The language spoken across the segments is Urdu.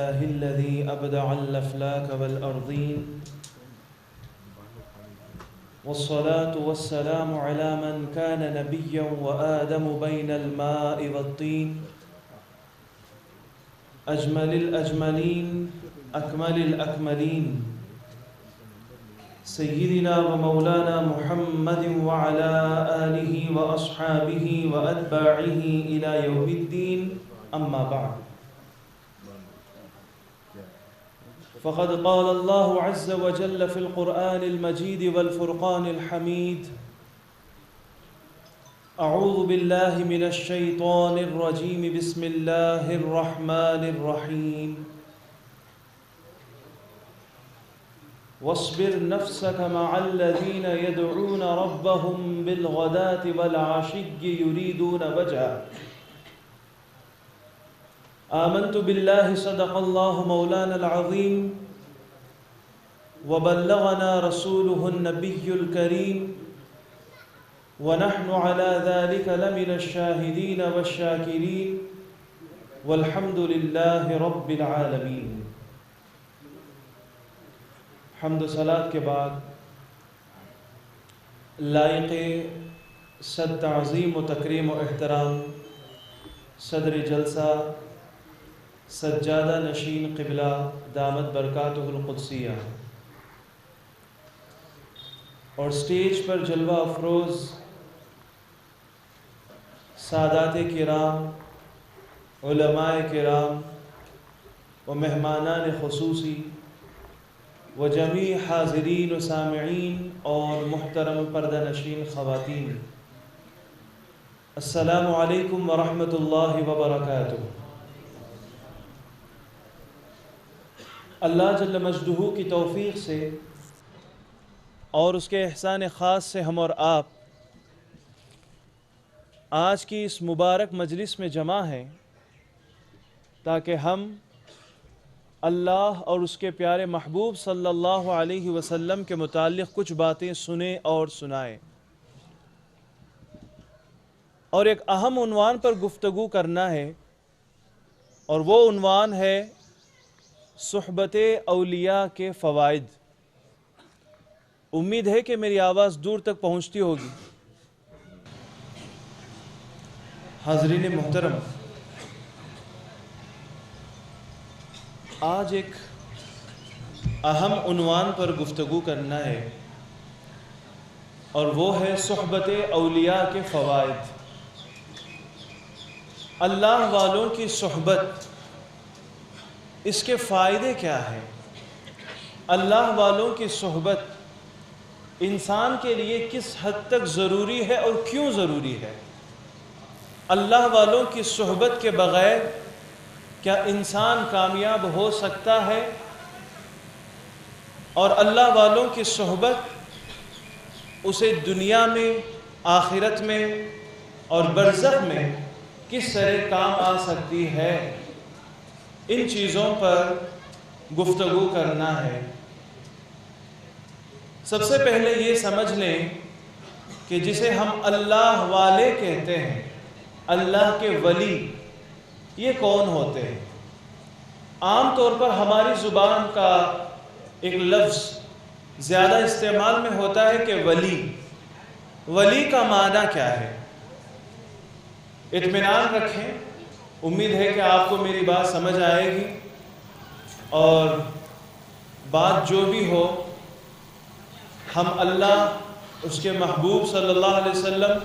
لله الذي أبدع الأفلاك والأرضين والصلاة والسلام على من كان نبيا وآدم بين الماء والطين أجمل الأجملين أكمل الأكملين سيدنا ومولانا محمد وعلى آله وأصحابه وأتباعه إلى يوم الدين أما بعد فقد قال الله عز وجل في القرآن المجيد والفرقان الحميد أعوذ بالله من الشيطان الرجيم بسم الله الرحمن الرحيم واصبر نفسك مع الذين يدعون ربهم بالغداة والعشي يريدون وجهه آمنت بالله صدق الله مولانا العظيم وبلغنا رسوله النبي الكريم ونحن على ذلك لمن الشاهدين والشاكرين والحمد لله رب العالمين. حمد و صلاۃ کے بعد لائق صد تعظیم و تکریم و احترام صدر جلسہ سجادہ نشین قبلہ دامت برکاتہ القدسیہ اور سٹیج پر جلوہ افروز سادات کرام، علماء کرام و مہمانان خصوصی و جمیع حاضرین و سامعین اور محترم پردہ نشین خواتین، السلام علیکم ورحمۃ اللہ وبرکاتہ۔ اللہ جل مجدہ کی توفیق سے اور اس کے احسان خاص سے ہم اور آپ آج کی اس مبارک مجلس میں جمع ہیں تاکہ ہم اللہ اور اس کے پیارے محبوب صلی اللہ علیہ وسلم کے متعلق کچھ باتیں سنیں اور سنائیں، اور ایک اہم عنوان پر گفتگو کرنا ہے، اور وہ عنوان ہے صحبت اولیاء کے فوائد۔ امید ہے کہ میری آواز دور تک پہنچتی ہوگی۔ حاضرین محترم، آج ایک اہم عنوان پر گفتگو کرنا ہے، اور وہ ہے صحبت اولیاء کے فوائد۔ اللہ والوں کی صحبت، اس کے فائدے کیا ہیں؟ اللہ والوں کی صحبت انسان کے لیے کس حد تک ضروری ہے اور کیوں ضروری ہے؟ اللہ والوں کی صحبت کے بغیر کیا انسان کامیاب ہو سکتا ہے؟ اور اللہ والوں کی صحبت اسے دنیا میں، آخرت میں اور برزخ میں کس طرح کام آ سکتی ہے؟ ان چیزوں پر گفتگو کرنا ہے۔ سب سے پہلے یہ سمجھ لیں کہ جسے ہم اللہ والے کہتے ہیں، اللہ کے ولی، یہ کون ہوتے ہیں؟ عام طور پر ہماری زبان کا ایک لفظ زیادہ استعمال میں ہوتا ہے کہ ولی۔ ولی کا معنی کیا ہے؟ اطمینان رکھیں، امید ہے کہ آپ کو میری بات سمجھ آئے گی، اور بات جو بھی ہو ہم اللہ، اس کے محبوب صلی اللہ علیہ وسلم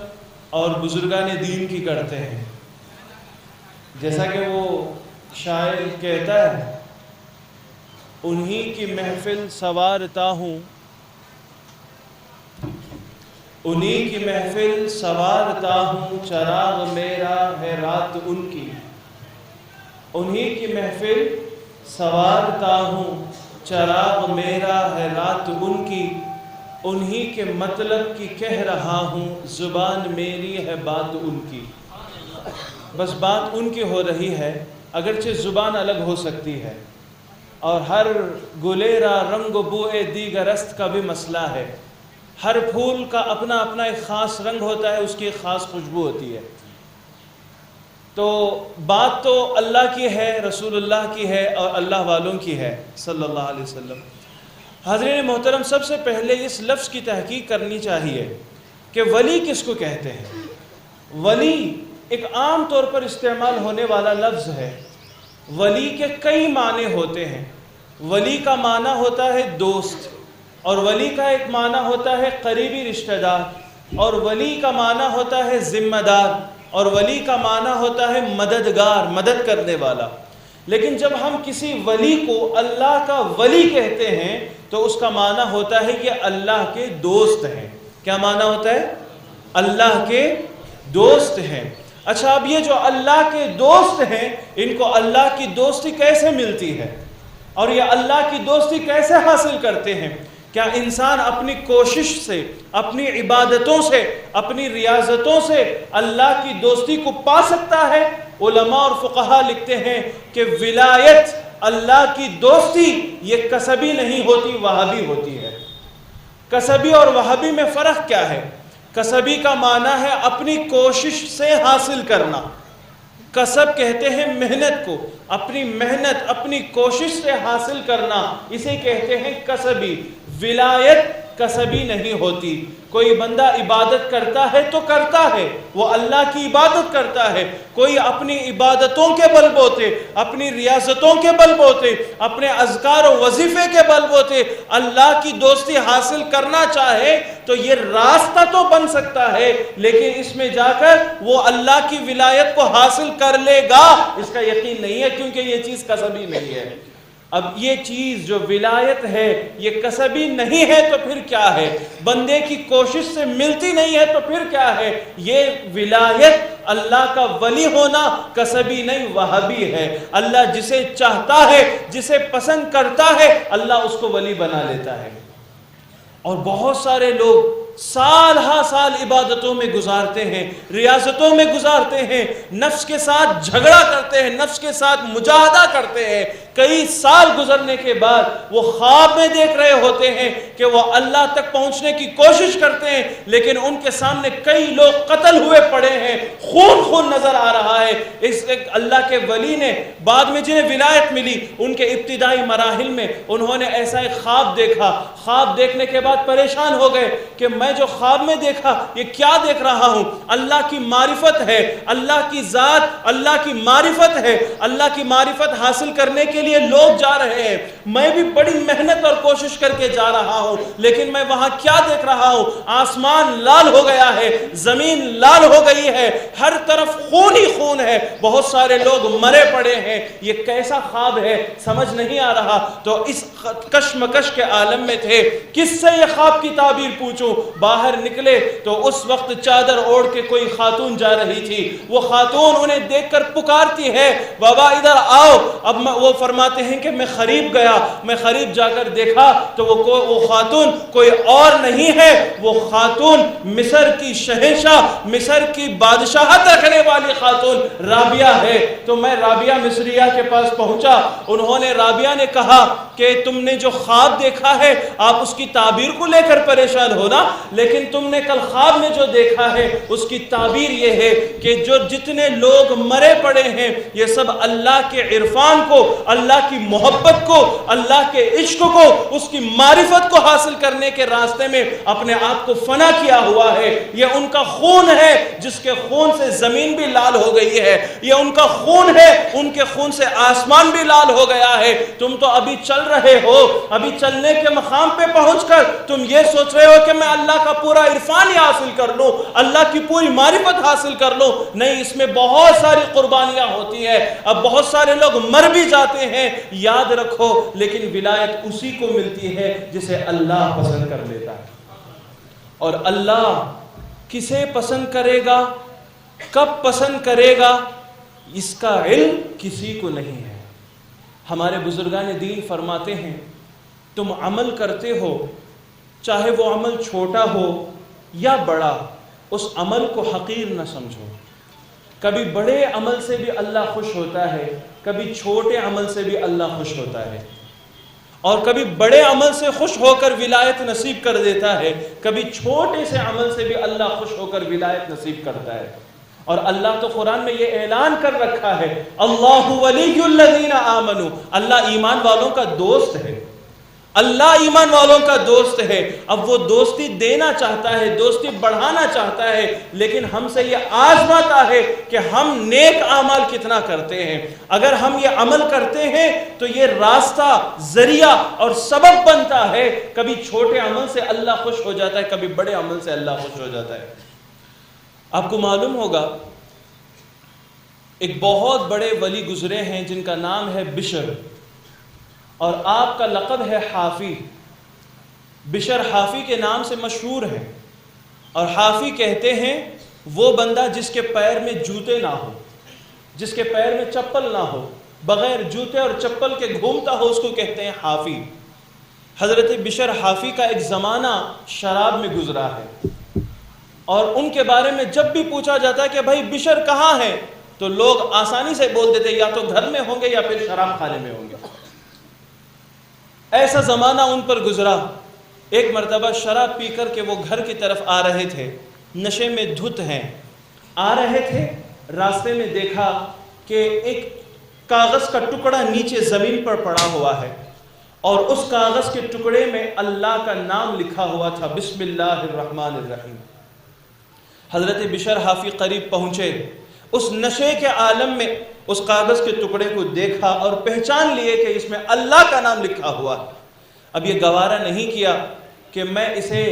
اور بزرگان دین کی کرتے ہیں۔ جیسا کہ وہ شاعر کہتا ہے، انہی کی محفل سوارتا ہوں، انہی کی محفل سوارتا ہوں، چراغ میرا ہے رات ان کی۔ انہی کی محفل سوارتا ہوں، چراغ میرا ہے رات ان کی۔ انہی کے مطلب کی کہہ رہا ہوں، زبان میری ہے بات ان کی۔ بس بات ان کی ہو رہی ہے، اگرچہ زبان الگ ہو سکتی ہے، اور ہر گلیرا رنگ و بوئے دیگرست کا بھی مسئلہ ہے۔ ہر پھول کا اپنا اپنا ایک خاص رنگ ہوتا ہے، اس کی ایک خاص خوشبو ہوتی ہے۔ تو بات تو اللہ کی ہے، رسول اللہ کی ہے اور اللہ والوں کی ہے صلی اللہ علیہ وسلم۔ حاضرین محترم، سب سے پہلے اس لفظ کی تحقیق کرنی چاہیے کہ ولی کس کو کہتے ہیں۔ ولی ایک عام طور پر استعمال ہونے والا لفظ ہے۔ ولی کے کئی معنی ہوتے ہیں۔ ولی کا معنی ہوتا ہے دوست، اور ولی کا ایک معنی ہوتا ہے قریبی رشتہ دار، اور ولی کا معنی ہوتا ہے ذمہ دار، اور ولی کا معنی ہوتا ہے مددگار، مدد کرنے والا۔ لیکن جب ہم کسی ولی کو اللہ کا ولی کہتے ہیں تو اس کا معنی ہوتا ہے کہ اللہ کے دوست ہیں۔ کیا معنی ہوتا ہے؟ اللہ کے دوست ہیں۔ اچھا، اب یہ جو اللہ کے دوست ہیں، ان کو اللہ کی دوستی کیسے ملتی ہے اور یہ اللہ کی دوستی کیسے حاصل کرتے ہیں؟ کیا انسان اپنی کوشش سے، اپنی عبادتوں سے، اپنی ریاضتوں سے اللہ کی دوستی کو پا سکتا ہے؟ علماء اور فقہاء لکھتے ہیں کہ ولایت، اللہ کی دوستی، یہ کسبی نہیں ہوتی، وہابی ہوتی ہے۔ کسبی اور وہابی میں فرق کیا ہے؟ کسبی کا معنی ہے اپنی کوشش سے حاصل کرنا۔ کسب کہتے ہیں محنت کو، اپنی محنت، اپنی کوشش سے حاصل کرنا، اسے کہتے ہیں کسبی۔ ولایت کسبی نہیں ہوتی۔ کوئی بندہ عبادت کرتا ہے تو کرتا ہے، وہ اللہ کی عبادت کرتا ہے۔ کوئی اپنی عبادتوں کے بل بوتے، اپنی ریاضتوں کے بل بوتے، اپنے اذکار و وظیفے کے بل بوتے اللہ کی دوستی حاصل کرنا چاہے تو یہ راستہ تو بن سکتا ہے، لیکن اس میں جا کر وہ اللہ کی ولایت کو حاصل کر لے گا، اس کا یقین نہیں ہے، کیونکہ یہ چیز کسبی نہیں ہے۔ اب یہ چیز جو ولایت ہے یہ کسبی نہیں ہے تو پھر کیا ہے؟ بندے کی کوشش سے ملتی نہیں ہے تو پھر کیا ہے؟ یہ ولایت، اللہ کا ولی ہونا کسبی نہیں، وہابی ہے۔ اللہ جسے چاہتا ہے، جسے پسند کرتا ہے، اللہ اس کو ولی بنا لیتا ہے۔ اور بہت سارے لوگ سال ہا سال عبادتوں میں گزارتے ہیں، ریاضتوں میں گزارتے ہیں، نفس کے ساتھ جھگڑا کرتے ہیں، نفس کے ساتھ مجاہدہ کرتے ہیں۔ کئی سال گزرنے کے بعد وہ خواب میں دیکھ رہے ہوتے ہیں کہ وہ اللہ تک پہنچنے کی کوشش کرتے ہیں، لیکن ان کے سامنے کئی لوگ قتل ہوئے پڑے ہیں، خون خون نظر آ رہا ہے۔ اس اللہ کے ولی نے بعد میں جنہیں ولایت ملی، ان کے ابتدائی مراحل میں انہوں نے ایسا ایک خواب دیکھا۔ خواب دیکھنے کے بعد پریشان ہو گئے کہ میں جو خواب میں دیکھا یہ کیا دیکھ رہا ہوں؟ اللہ کی معرفت ہے، اللہ کی ذات، اللہ کی معرفت ہے، اللہ کی معرفت حاصل کرنے کے لیے لوگ جا رہے ہیں، میں بھی بڑی محنت اور کوشش کر کے جا رہا ہوں، لیکن میں وہاں کیا دیکھ رہا ہوں؟ آسمان لال ہو گیا ہے، زمین لال ہو گئی ہے، ہر طرف خون ہی خون ہے، بہت سارے لوگ مرے پڑے ہیں، یہ کیسا خواب ہے؟ سمجھ نہیں آ رہا۔ تو اس کشمکش کے عالم میں تھے، کس سے یہ خواب کی تعبیر پوچھوں؟ باہر نکلے تو اس وقت چادر اوڑھ کے کوئی خاتون جا رہی تھی، وہ خاتون انہیں دیکھ کر پکارتی ہے، بابا ادھر آؤ۔ اب وہ فرماتے ہیں کہ میں قریب گیا، میں قریب جا کر دیکھا تو وہ خاتون کوئی اور نہیں ہے، وہ خاتون مصر کی شہنشاہ، مصر کی بادشاہت رکھنے والی خاتون رابعہ ہے۔ تو میں رابعہ مصریہ کے پاس پہنچا، انہوں نے، رابعہ نے کہا کہ تم نے جو خواب دیکھا ہے آپ اس کی تعبیر کو لے کر پریشان ہونا، لیکن تم نے کل خواب میں جو دیکھا ہے اس کی تعبیر یہ ہے کہ جو جتنے لوگ مرے پڑے ہیں یہ سب اللہ کے عرفان کو، اللہ کی محبت کو، اللہ کے عشق کو، اس کی معرفت کو حاصل کرنے کے راستے میں اپنے آپ کو فنا کیا ہوا ہے۔ یہ ان کا خون ہے جس کے خون سے زمین بھی لال ہو گئی ہے، یہ ان کا خون ہے، ان کے خون سے آسمان بھی لال ہو گیا ہے۔ تم تو ابھی چل رہے ہو، ابھی چلنے کے مقام پہ پہنچ کر تم یہ سوچ رہے ہو کہ میں اللہ کا پورا عرفان ہی حاصل کر لوں، اللہ کی پوری معرفت حاصل کر لوں۔ نہیں، اس میں بہت ساری قربانیاں ہوتی ہیں، اب بہت سارے لوگ مر بھی جاتے ہیں، یاد رکھو، لیکن ولایت اسی کو ملتی ہے جسے اللہ پسند کر لیتا ہے۔ اور اللہ کسے پسند کرے گا، کب پسند کرے گا، اس کا علم کسی کو نہیں ہے۔ ہمارے بزرگان دین فرماتے ہیں تم عمل کرتے ہو، چاہے وہ عمل چھوٹا ہو یا بڑا، اس عمل کو حقیر نہ سمجھو۔ کبھی بڑے عمل سے بھی اللہ خوش ہوتا ہے، کبھی چھوٹے عمل سے بھی اللہ خوش ہوتا ہے، اور کبھی بڑے عمل سے خوش ہو کر ولایت نصیب کر دیتا ہے، کبھی چھوٹے سے عمل سے بھی اللہ خوش ہو کر ولایت نصیب کرتا ہے۔ اور اللہ تو قرآن میں یہ اعلان کر رکھا ہے اللہ ولی الذین آمنوا، اللہ ایمان والوں کا دوست ہے، اللہ ایمان والوں کا دوست ہے۔ اب وہ دوستی دینا چاہتا ہے، دوستی بڑھانا چاہتا ہے، لیکن ہم سے یہ آزماتا ہے کہ ہم نیک اعمال کتنا کرتے ہیں۔ اگر ہم یہ عمل کرتے ہیں تو یہ راستہ، ذریعہ اور سبب بنتا ہے، کبھی چھوٹے عمل سے اللہ خوش ہو جاتا ہے، کبھی بڑے عمل سے اللہ خوش ہو جاتا ہے۔ آپ کو معلوم ہوگا ایک بہت بڑے ولی گزرے ہیں جن کا نام ہے بشر، اور آپ کا لقب ہے حافی۔ بشر حافی کے نام سے مشہور ہے، اور حافی کہتے ہیں وہ بندہ جس کے پیر میں جوتے نہ ہو، جس کے پیر میں چپل نہ ہو، بغیر جوتے اور چپل کے گھومتا ہو، اس کو کہتے ہیں حافی۔ حضرت بشر حافی کا ایک زمانہ شراب میں گزرا ہے، اور ان کے بارے میں جب بھی پوچھا جاتا ہے کہ بھائی بشر کہاں ہے، تو لوگ آسانی سے بول دیتے یا تو گھر میں ہوں گے یا پھر شراب خانے میں ہوں گے۔ ایسا زمانہ ان پر گزرا۔ ایک مرتبہ شراب پی کر کے وہ گھر کی طرف آ رہے تھے، نشے میں دھت ہیں، آ رہے تھے، راستے میں دیکھا کہ ایک کاغذ کا ٹکڑا نیچے زمین پر پڑا ہوا ہے، اور اس کاغذ کے ٹکڑے میں اللہ کا نام لکھا ہوا تھا، بسم اللہ الرحمن الرحیم۔ حضرت بشر حافی قریب پہنچے، اس نشے کے عالم میں اس کاغذ کے ٹکڑے کو دیکھا اور پہچان لیے کہ اس میں اللہ کا نام لکھا ہوا ہے۔ اب یہ گوارا نہیں کیا کہ میں اسے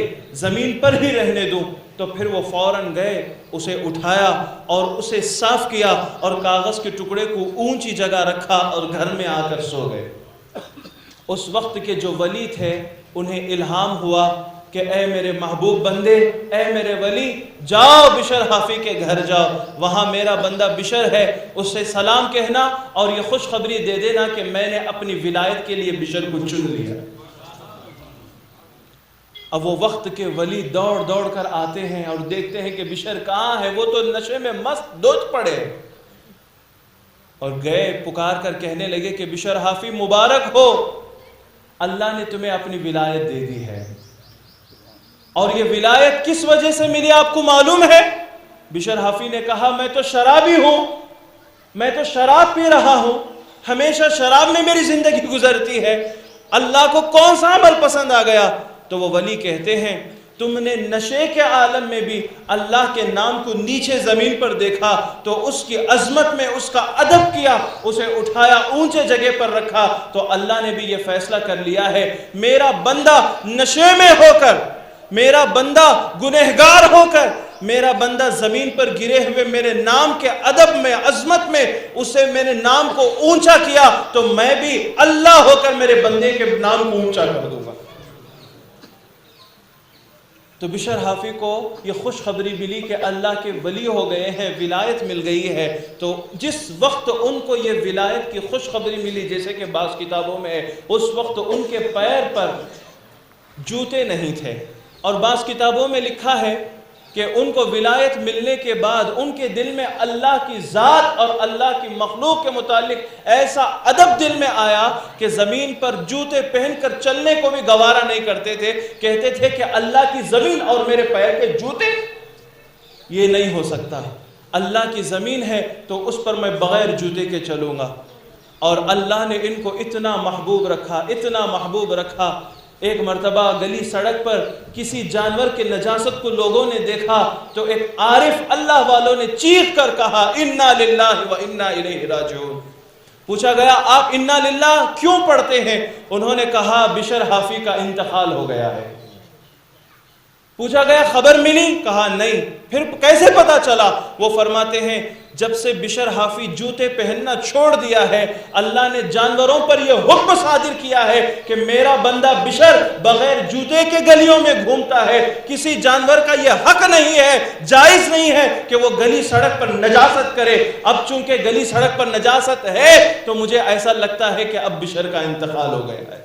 زمین پر ہی رہنے دوں، تو پھر وہ فوراً گئے، اسے اٹھایا اور اسے صاف کیا، اور کاغذ کے ٹکڑے کو اونچی جگہ رکھا اور گھر میں آ کر سو گئے۔ اس وقت کے جو ولی تھے انہیں الہام ہوا کہ اے میرے محبوب بندے، اے میرے ولی، جاؤ بشر حافی کے گھر جاؤ، وہاں میرا بندہ بشر ہے، اس سے سلام کہنا اور یہ خوشخبری دے دینا کہ میں نے اپنی ولایت کے لیے بشر کو چن لیا۔ اب وہ وقت کے ولی دوڑ دوڑ کر آتے ہیں اور دیکھتے ہیں کہ بشر کہاں ہے، وہ تو نشے میں مست دھت پڑے، اور گئے پکار کر کہنے لگے کہ بشر حافی مبارک ہو، اللہ نے تمہیں اپنی ولایت دے دی ہے۔ اور یہ ولایت کس وجہ سے ملی آپ کو معلوم ہے؟ بشر حافی نے کہا میں تو شرابی ہوں، میں تو شراب پی رہا ہوں، ہمیشہ شراب میں میری زندگی گزرتی ہے، اللہ کو کون سا عمل پسند آ گیا؟ تو وہ ولی کہتے ہیں تم نے نشے کے عالم میں بھی اللہ کے نام کو نیچے زمین پر دیکھا تو اس کی عظمت میں اس کا ادب کیا، اسے اٹھایا، اونچے جگہ پر رکھا، تو اللہ نے بھی یہ فیصلہ کر لیا ہے میرا بندہ نشے میں ہو کر، میرا بندہ گنہگار ہو کر، میرا بندہ زمین پر گرے ہوئے میرے نام کے ادب میں، عظمت میں اسے میرے نام کو اونچا کیا، تو میں بھی اللہ ہو کر میرے بندے کے نام کو اونچا کر دوں گا۔ تو بشر حافی کو یہ خوشخبری ملی کہ اللہ کے ولی ہو گئے ہیں، ولایت مل گئی ہے۔ تو جس وقت ان کو یہ ولایت کی خوشخبری ملی، جیسے کہ بعض کتابوں میں ہے، اس وقت ان کے پیر پر جوتے نہیں تھے، اور بعض کتابوں میں لکھا ہے کہ ان کو ولایت ملنے کے بعد ان کے دل میں اللہ کی ذات اور اللہ کی مخلوق کے متعلق ایسا ادب دل میں آیا کہ زمین پر جوتے پہن کر چلنے کو بھی گوارا نہیں کرتے تھے، کہتے تھے کہ اللہ کی زمین اور میرے پیر کے جوتے، یہ نہیں ہو سکتا، اللہ کی زمین ہے تو اس پر میں بغیر جوتے کے چلوں گا۔ اور اللہ نے ان کو اتنا محبوب رکھا، اتنا محبوب رکھا۔ ایک مرتبہ گلی سڑک پر کسی جانور کے نجاست کو لوگوں نے دیکھا تو ایک عارف اللہ والوں نے چیخ کر کہا انا للہ و انا الیہ راجعون۔ پوچھا گیا آپ انا للہ کیوں پڑھتے ہیں؟ انہوں نے کہا بشر حافی کا انتقال ہو گیا ہے۔ پوچھا گیا خبر ملی؟ کہا نہیں۔ پھر کیسے پتا چلا؟ وہ فرماتے ہیں جب سے بشر حافی جوتے پہننا چھوڑ دیا ہے، اللہ نے جانوروں پر یہ حکم صادر کیا ہے کہ میرا بندہ بشر بغیر جوتے کے گلیوں میں گھومتا ہے، کسی جانور کا یہ حق نہیں ہے، جائز نہیں ہے کہ وہ گلی سڑک پر نجاست کرے۔ اب چونکہ گلی سڑک پر نجاست ہے تو مجھے ایسا لگتا ہے کہ اب بشر کا انتقال ہو گیا ہے۔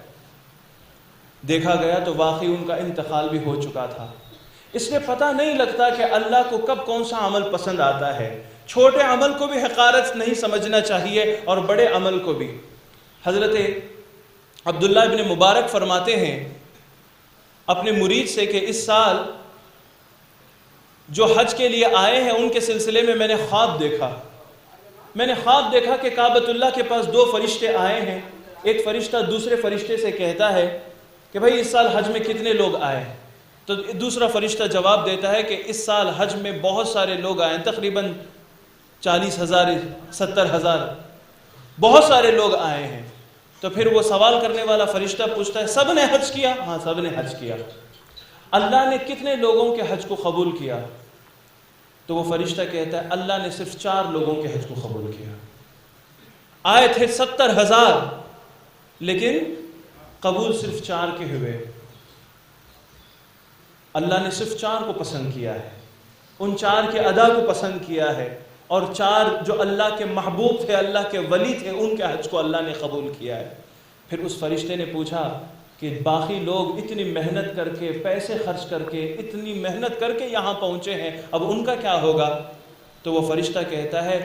دیکھا گیا تو واقعی ان کا انتقال بھی ہو چکا تھا۔ اس لیے پتہ نہیں لگتا کہ اللہ کو کب کون سا عمل پسند آتا ہے۔ چھوٹے عمل کو بھی حقارت نہیں سمجھنا چاہیے اور بڑے عمل کو بھی۔ حضرت عبداللہ ابن مبارک فرماتے ہیں اپنے مرید سے کہ اس سال جو حج کے لیے آئے ہیں ان کے سلسلے میں میں نے خواب دیکھا کہ کعبۃ اللہ کے پاس 2 فرشتے آئے ہیں. ایک فرشتہ دوسرے فرشتے سے کہتا ہے کہ بھائی اس سال حج میں کتنے لوگ آئے ہیں؟ تو دوسرا فرشتہ جواب دیتا ہے کہ اس سال حج میں بہت سارے لوگ آئے ہیں، تقریباً 40,000 70,000 بہت سارے لوگ آئے ہیں. تو پھر وہ سوال کرنے والا فرشتہ پوچھتا ہے سب نے حج کیا؟ ہاں سب نے حج کیا. اللہ نے کتنے لوگوں کے حج کو قبول کیا؟ تو وہ فرشتہ کہتا ہے اللہ نے صرف 4 لوگوں کے حج کو قبول کیا. آئے تھے 70,000 لیکن قبول صرف 4 کے ہوئے. اللہ نے صرف 4 کو پسند کیا ہے، ان 4 کے ادا کو پسند کیا ہے، اور 4 جو اللہ کے محبوب تھے، اللہ کے ولی تھے، ان کے حج کو اللہ نے قبول کیا ہے. پھر اس فرشتے نے پوچھا کہ باقی لوگ اتنی محنت کر کے، پیسے خرچ کر کے، اتنی محنت کر کے یہاں پہنچے ہیں، اب ان کا کیا ہوگا؟ تو وہ فرشتہ کہتا ہے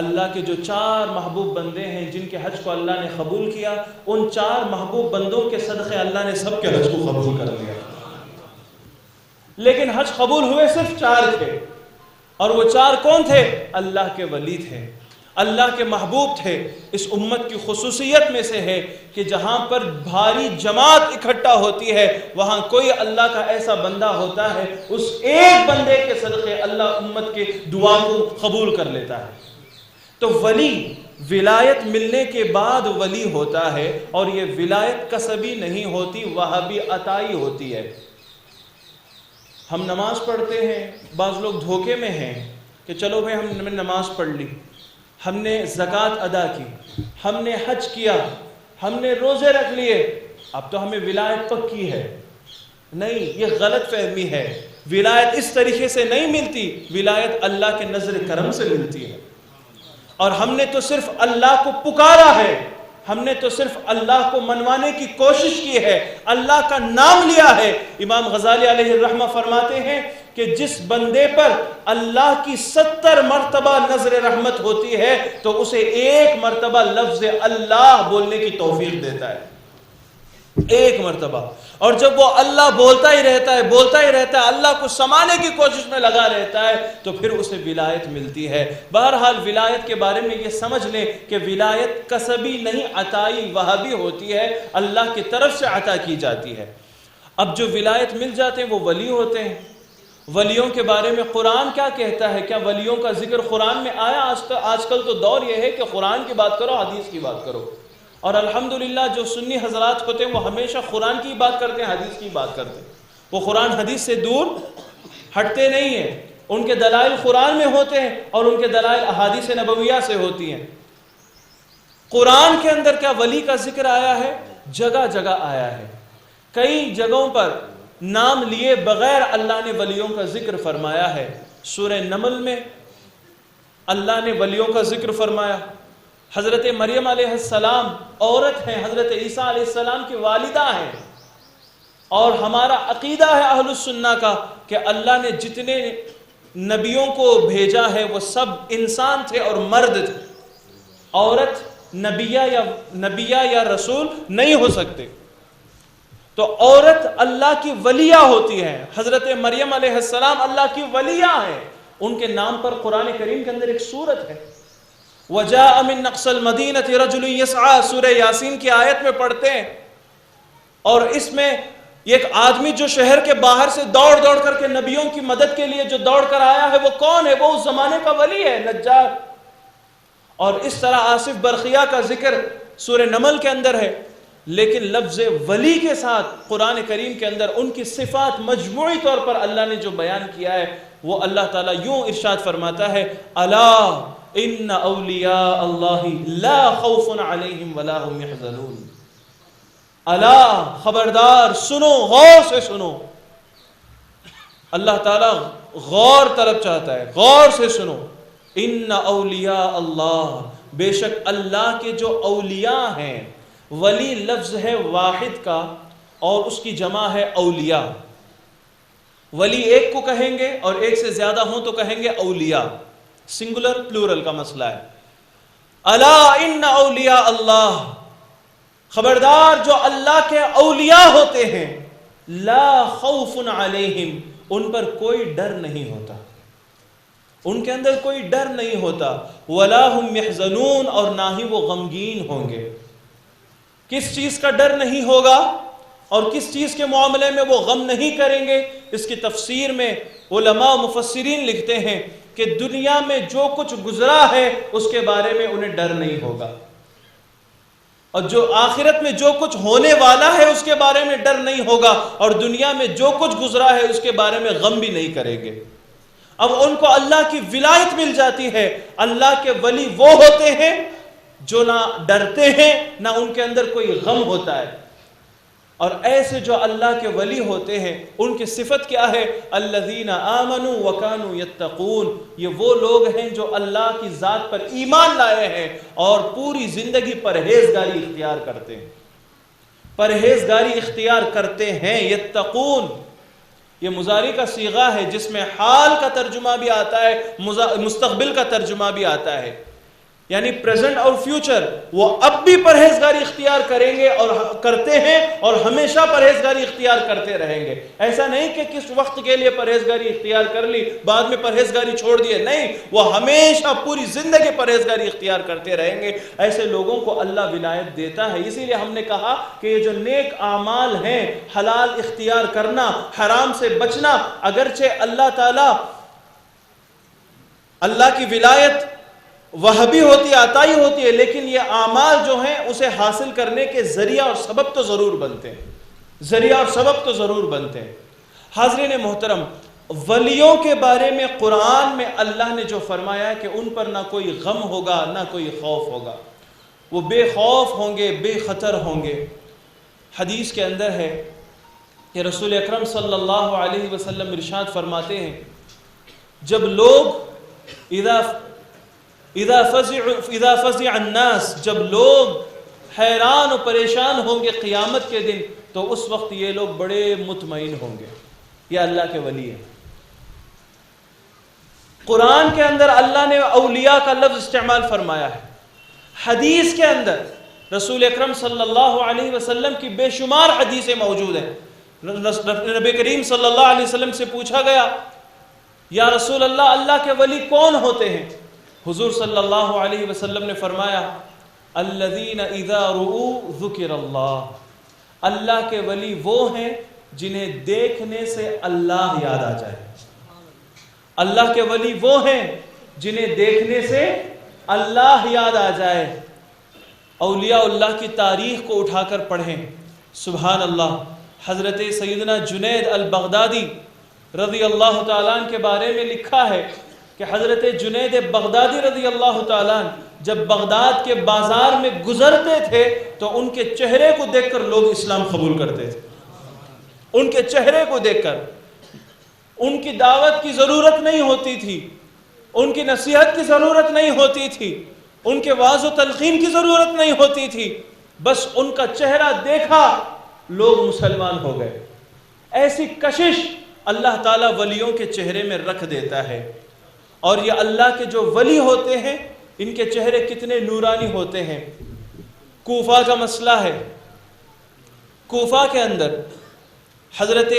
اللہ کے جو 4 محبوب بندے ہیں جن کے حج کو اللہ نے قبول کیا، ان 4 محبوب بندوں کے صدقے اللہ نے سب کے حج کو قبول کر لیا. لیکن حج قبول ہوئے صرف 4 تھے، اور وہ 4 کون تھے؟ اللہ کے ولی تھے، اللہ کے محبوب تھے. اس امت کی خصوصیت میں سے ہے کہ جہاں پر بھاری جماعت اکٹھا ہوتی ہے وہاں کوئی اللہ کا ایسا بندہ ہوتا ہے، اس ایک بندے کے صدقے اللہ امت کے دعا کو قبول کر لیتا ہے. تو ولی ولایت ملنے کے بعد ولی ہوتا ہے، اور یہ ولایت کسبی نہیں ہوتی، وہابی عطائی ہوتی ہے. ہم نماز پڑھتے ہیں، بعض لوگ دھوکے میں ہیں کہ چلو بھائی ہم نے نماز پڑھ لی، ہم نے زکوٰۃ ادا کی، ہم نے حج کیا، ہم نے روزے رکھ لیے، اب تو ہمیں ولایت پکی ہے. نہیں، یہ غلط فہمی ہے. ولایت اس طریقے سے نہیں ملتی، ولایت اللہ کے نظر کرم سے ملتی ہے. اور ہم نے تو صرف اللہ کو پکارا ہے، ہم نے تو صرف اللہ کو منوانے کی کوشش کی ہے، اللہ کا نام لیا ہے. امام غزالی علیہ الرحمہ فرماتے ہیں کہ جس بندے پر اللہ کی 70 مرتبہ نظر رحمت ہوتی ہے تو اسے 1 مرتبہ لفظ اللہ بولنے کی توفیق دیتا ہے، 1 مرتبہ. اور جب وہ اللہ بولتا ہی رہتا ہے، اللہ کو سمانے کی کوشش میں لگا رہتا ہے، تو پھر اسے ولایت ملتی ہے. بہرحال ولایت کے بارے میں یہ سمجھ لیں کہ ولایت کسبی نہیں، عطائی وہابی ہوتی ہے، اللہ کی طرف سے عطا کی جاتی ہے. اب جو ولایت مل جاتے ہیں وہ ولی ہوتے ہیں. ولیوں کے بارے میں قرآن کیا کہتا ہے؟ کیا ولیوں کا ذکر قرآن میں آیا؟ آج کل تو دور یہ ہے کہ قرآن کی بات کرو، حدیث کی بات کرو. اور الحمدللہ جو سنی حضرات ہوتے ہیں وہ ہمیشہ قرآن کی بات کرتے ہیں، حدیث کی بات کرتے ہیں. وہ قرآن حدیث سے دور ہٹتے نہیں ہیں، ان کے دلائل قرآن میں ہوتے ہیں اور ان کے دلائل احادیث نبویہ سے ہوتی ہیں. قرآن کے اندر کیا ولی کا ذکر آیا ہے؟ جگہ جگہ آیا ہے. کئی جگہوں پر نام لیے بغیر اللہ نے ولیوں کا ذکر فرمایا ہے. سورہ نمل میں اللہ نے ولیوں کا ذکر فرمایا. حضرت مریم علیہ السلام عورت ہیں، حضرت عیسیٰ علیہ السلام کی والدہ ہیں. اور ہمارا عقیدہ ہے اہل السنہ کا کہ اللہ نے جتنے نبیوں کو بھیجا ہے وہ سب انسان تھے اور مرد تھے. عورت نبیہ یا رسول نہیں ہو سکتے. تو عورت اللہ کی ولیہ ہوتی ہے. حضرت مریم علیہ السلام اللہ کی ولیہ ہیں. ان کے نام پر قرآن کریم کے اندر ایک سورت ہے، وَجَاءَ مِن نَقْصَ الْمَدِينَةِ رَجُلٌ يَسْعَى. سورہ یاسین کی آیت میں پڑھتے ہیں، اور اس میں ایک آدمی جو شہر کے باہر سے دوڑ دوڑ کر کے نبیوں کی مدد کے لیے جو دوڑ کر آیا ہے وہ کون ہے؟ وہ اس زمانے کا ولی ہے، نجار. اور اس طرح آصف برقیہ کا ذکر سورہ نمل کے اندر ہے. لیکن لفظ ولی کے ساتھ قرآن کریم کے اندر ان کی صفات مجموعی طور پر اللہ نے جو بیان کیا ہے وہ اللہ تعالیٰ یوں ارشاد فرماتا ہے، الا ان اولیاء اللہ لا خوف علیہم ولا هم يحزنون. الا خبردار، سنو، غور سے سنو. اللہ تعالیٰ غور طلب چاہتا ہے، غور سے سنو. ان اولیاء اللہ، بے شک اللہ کے جو اولیاء ہیں. ولی لفظ ہے واحد کا اور اس کی جمع ہے اولیاء. ولی ایک کو کہیں گے اور ایک سے زیادہ ہوں تو کہیں گے اولیاء. سنگولر پلورل کا مسئلہ ہے. الا ان اولیاء اللہ، خبردار جو اللہ کے اولیاء ہوتے ہیں، لا خوف علیہم، ان پر کوئی ڈر نہیں ہوتا. ان کے اندر کوئی ڈر نہیں ہوتا. وَلَا هُمْ يَحْزَنُونَ اور نہ ہی وہ غمگین ہوں گے. کس چیز کا ڈر نہیں ہوگا اور کس چیز کے معاملے میں وہ غم نہیں کریں گے؟ اس کی تفسیر میں علماء مفسرین لکھتے ہیں کہ دنیا میں جو کچھ گزرا ہے اس کے بارے میں انہیں ڈر نہیں ہوگا، اور جو آخرت میں جو کچھ ہونے والا ہے اس کے بارے میں ڈر نہیں ہوگا، اور دنیا میں جو کچھ گزرا ہے اس کے بارے میں غم بھی نہیں کریں گے. اب ان کو اللہ کی ولایت مل جاتی ہے. اللہ کے ولی وہ ہوتے ہیں جو نہ ڈرتے ہیں نہ ان کے اندر کوئی غم ہوتا ہے. اور ایسے جو اللہ کے ولی ہوتے ہیں ان کی صفت کیا ہے؟ الذین آمنوا وکانوا یتقون. یہ وہ لوگ ہیں جو اللہ کی ذات پر ایمان لائے ہیں اور پوری زندگی پرہیزگاری اختیار کرتے ہیں. پرہیزگاری اختیار کرتے ہیں. یتقون یہ مضارع کا صیغہ ہے جس میں حال کا ترجمہ بھی آتا ہے، مستقبل کا ترجمہ بھی آتا ہے، یعنی پریزنٹ اور فیوچر. وہ اب بھی پرہیزگاری اختیار کریں گے اور کرتے ہیں اور ہمیشہ پرہیزگاری اختیار کرتے رہیں گے. ایسا نہیں کہ کس وقت کے لیے پرہیزگاری اختیار کر لی بعد میں پرہیزگاری چھوڑ دیے، نہیں، وہ ہمیشہ پوری زندگی پرہیزگاری اختیار کرتے رہیں گے. ایسے لوگوں کو اللہ ولایت دیتا ہے. اسی لیے ہم نے کہا کہ یہ جو نیک اعمال ہیں، حلال اختیار کرنا، حرام سے بچنا، اگرچہ اللہ تعالی اللہ کی ولایت وہبی ہوتی ہے، عطائی ہوتی ہے، لیکن یہ اعمال جو ہیں اسے حاصل کرنے کے ذریعہ اور سبب تو ضرور بنتے ہیں. ذریعہ اور سبب تو ضرور بنتے ہیں. حاضرین محترم، ولیوں کے بارے میں قرآن میں اللہ نے جو فرمایا ہے کہ ان پر نہ کوئی غم ہوگا نہ کوئی خوف ہوگا، وہ بے خوف ہوں گے، بے خطر ہوں گے. حدیث کے اندر ہے کہ رسول اکرم صلی اللہ علیہ وسلم ارشاد فرماتے ہیں، جب لوگ اذا فزع الناس، جب لوگ حیران و پریشان ہوں گے قیامت کے دن، تو اس وقت یہ لوگ بڑے مطمئن ہوں گے. یہ اللہ کے ولی ہیں. قرآن کے اندر اللہ نے اولیاء کا لفظ استعمال فرمایا ہے. حدیث کے اندر رسول اکرم صلی اللہ علیہ وسلم کی بے شمار حدیثیں موجود ہیں. نبی کریم صلی اللہ علیہ وسلم سے پوچھا گیا، یا رسول اللہ، اللہ کے ولی کون ہوتے ہیں؟ حضور صلی اللہ علیہ وسلم نے فرمایا، الذین اذا رؤوا ذکر اللہ. اللہ کے ولی وہ ہیں جنہیں دیکھنے سے اللہ یاد آ جائے. اللہ کے ولی وہ ہیں جنہیں دیکھنے سے اللہ یاد آ جائے. اولیاء اللہ کی تاریخ کو اٹھا کر پڑھیں. سبحان اللہ. حضرت سیدنا جنید البغدادی رضی اللہ تعالیٰ عنہ کے بارے میں لکھا ہے کہ حضرت جنید بغدادی رضی اللہ تعالیٰ عنہ جب بغداد کے بازار میں گزرتے تھے تو ان کے چہرے کو دیکھ کر لوگ اسلام قبول کرتے تھے. ان کے چہرے کو دیکھ کر. ان کی دعوت کی ضرورت نہیں ہوتی تھی، ان کی نصیحت کی ضرورت نہیں ہوتی تھی، ان کے وعظ و تلقین کی ضرورت نہیں ہوتی تھی، بس ان کا چہرہ دیکھا لوگ مسلمان ہو گئے. ایسی کشش اللہ تعالیٰ ولیوں کے چہرے میں رکھ دیتا ہے. اور یہ اللہ کے جو ولی ہوتے ہیں ان کے چہرے کتنے نورانی ہوتے ہیں. کوفہ کا مسئلہ ہے. کوفہ کے اندر حضرت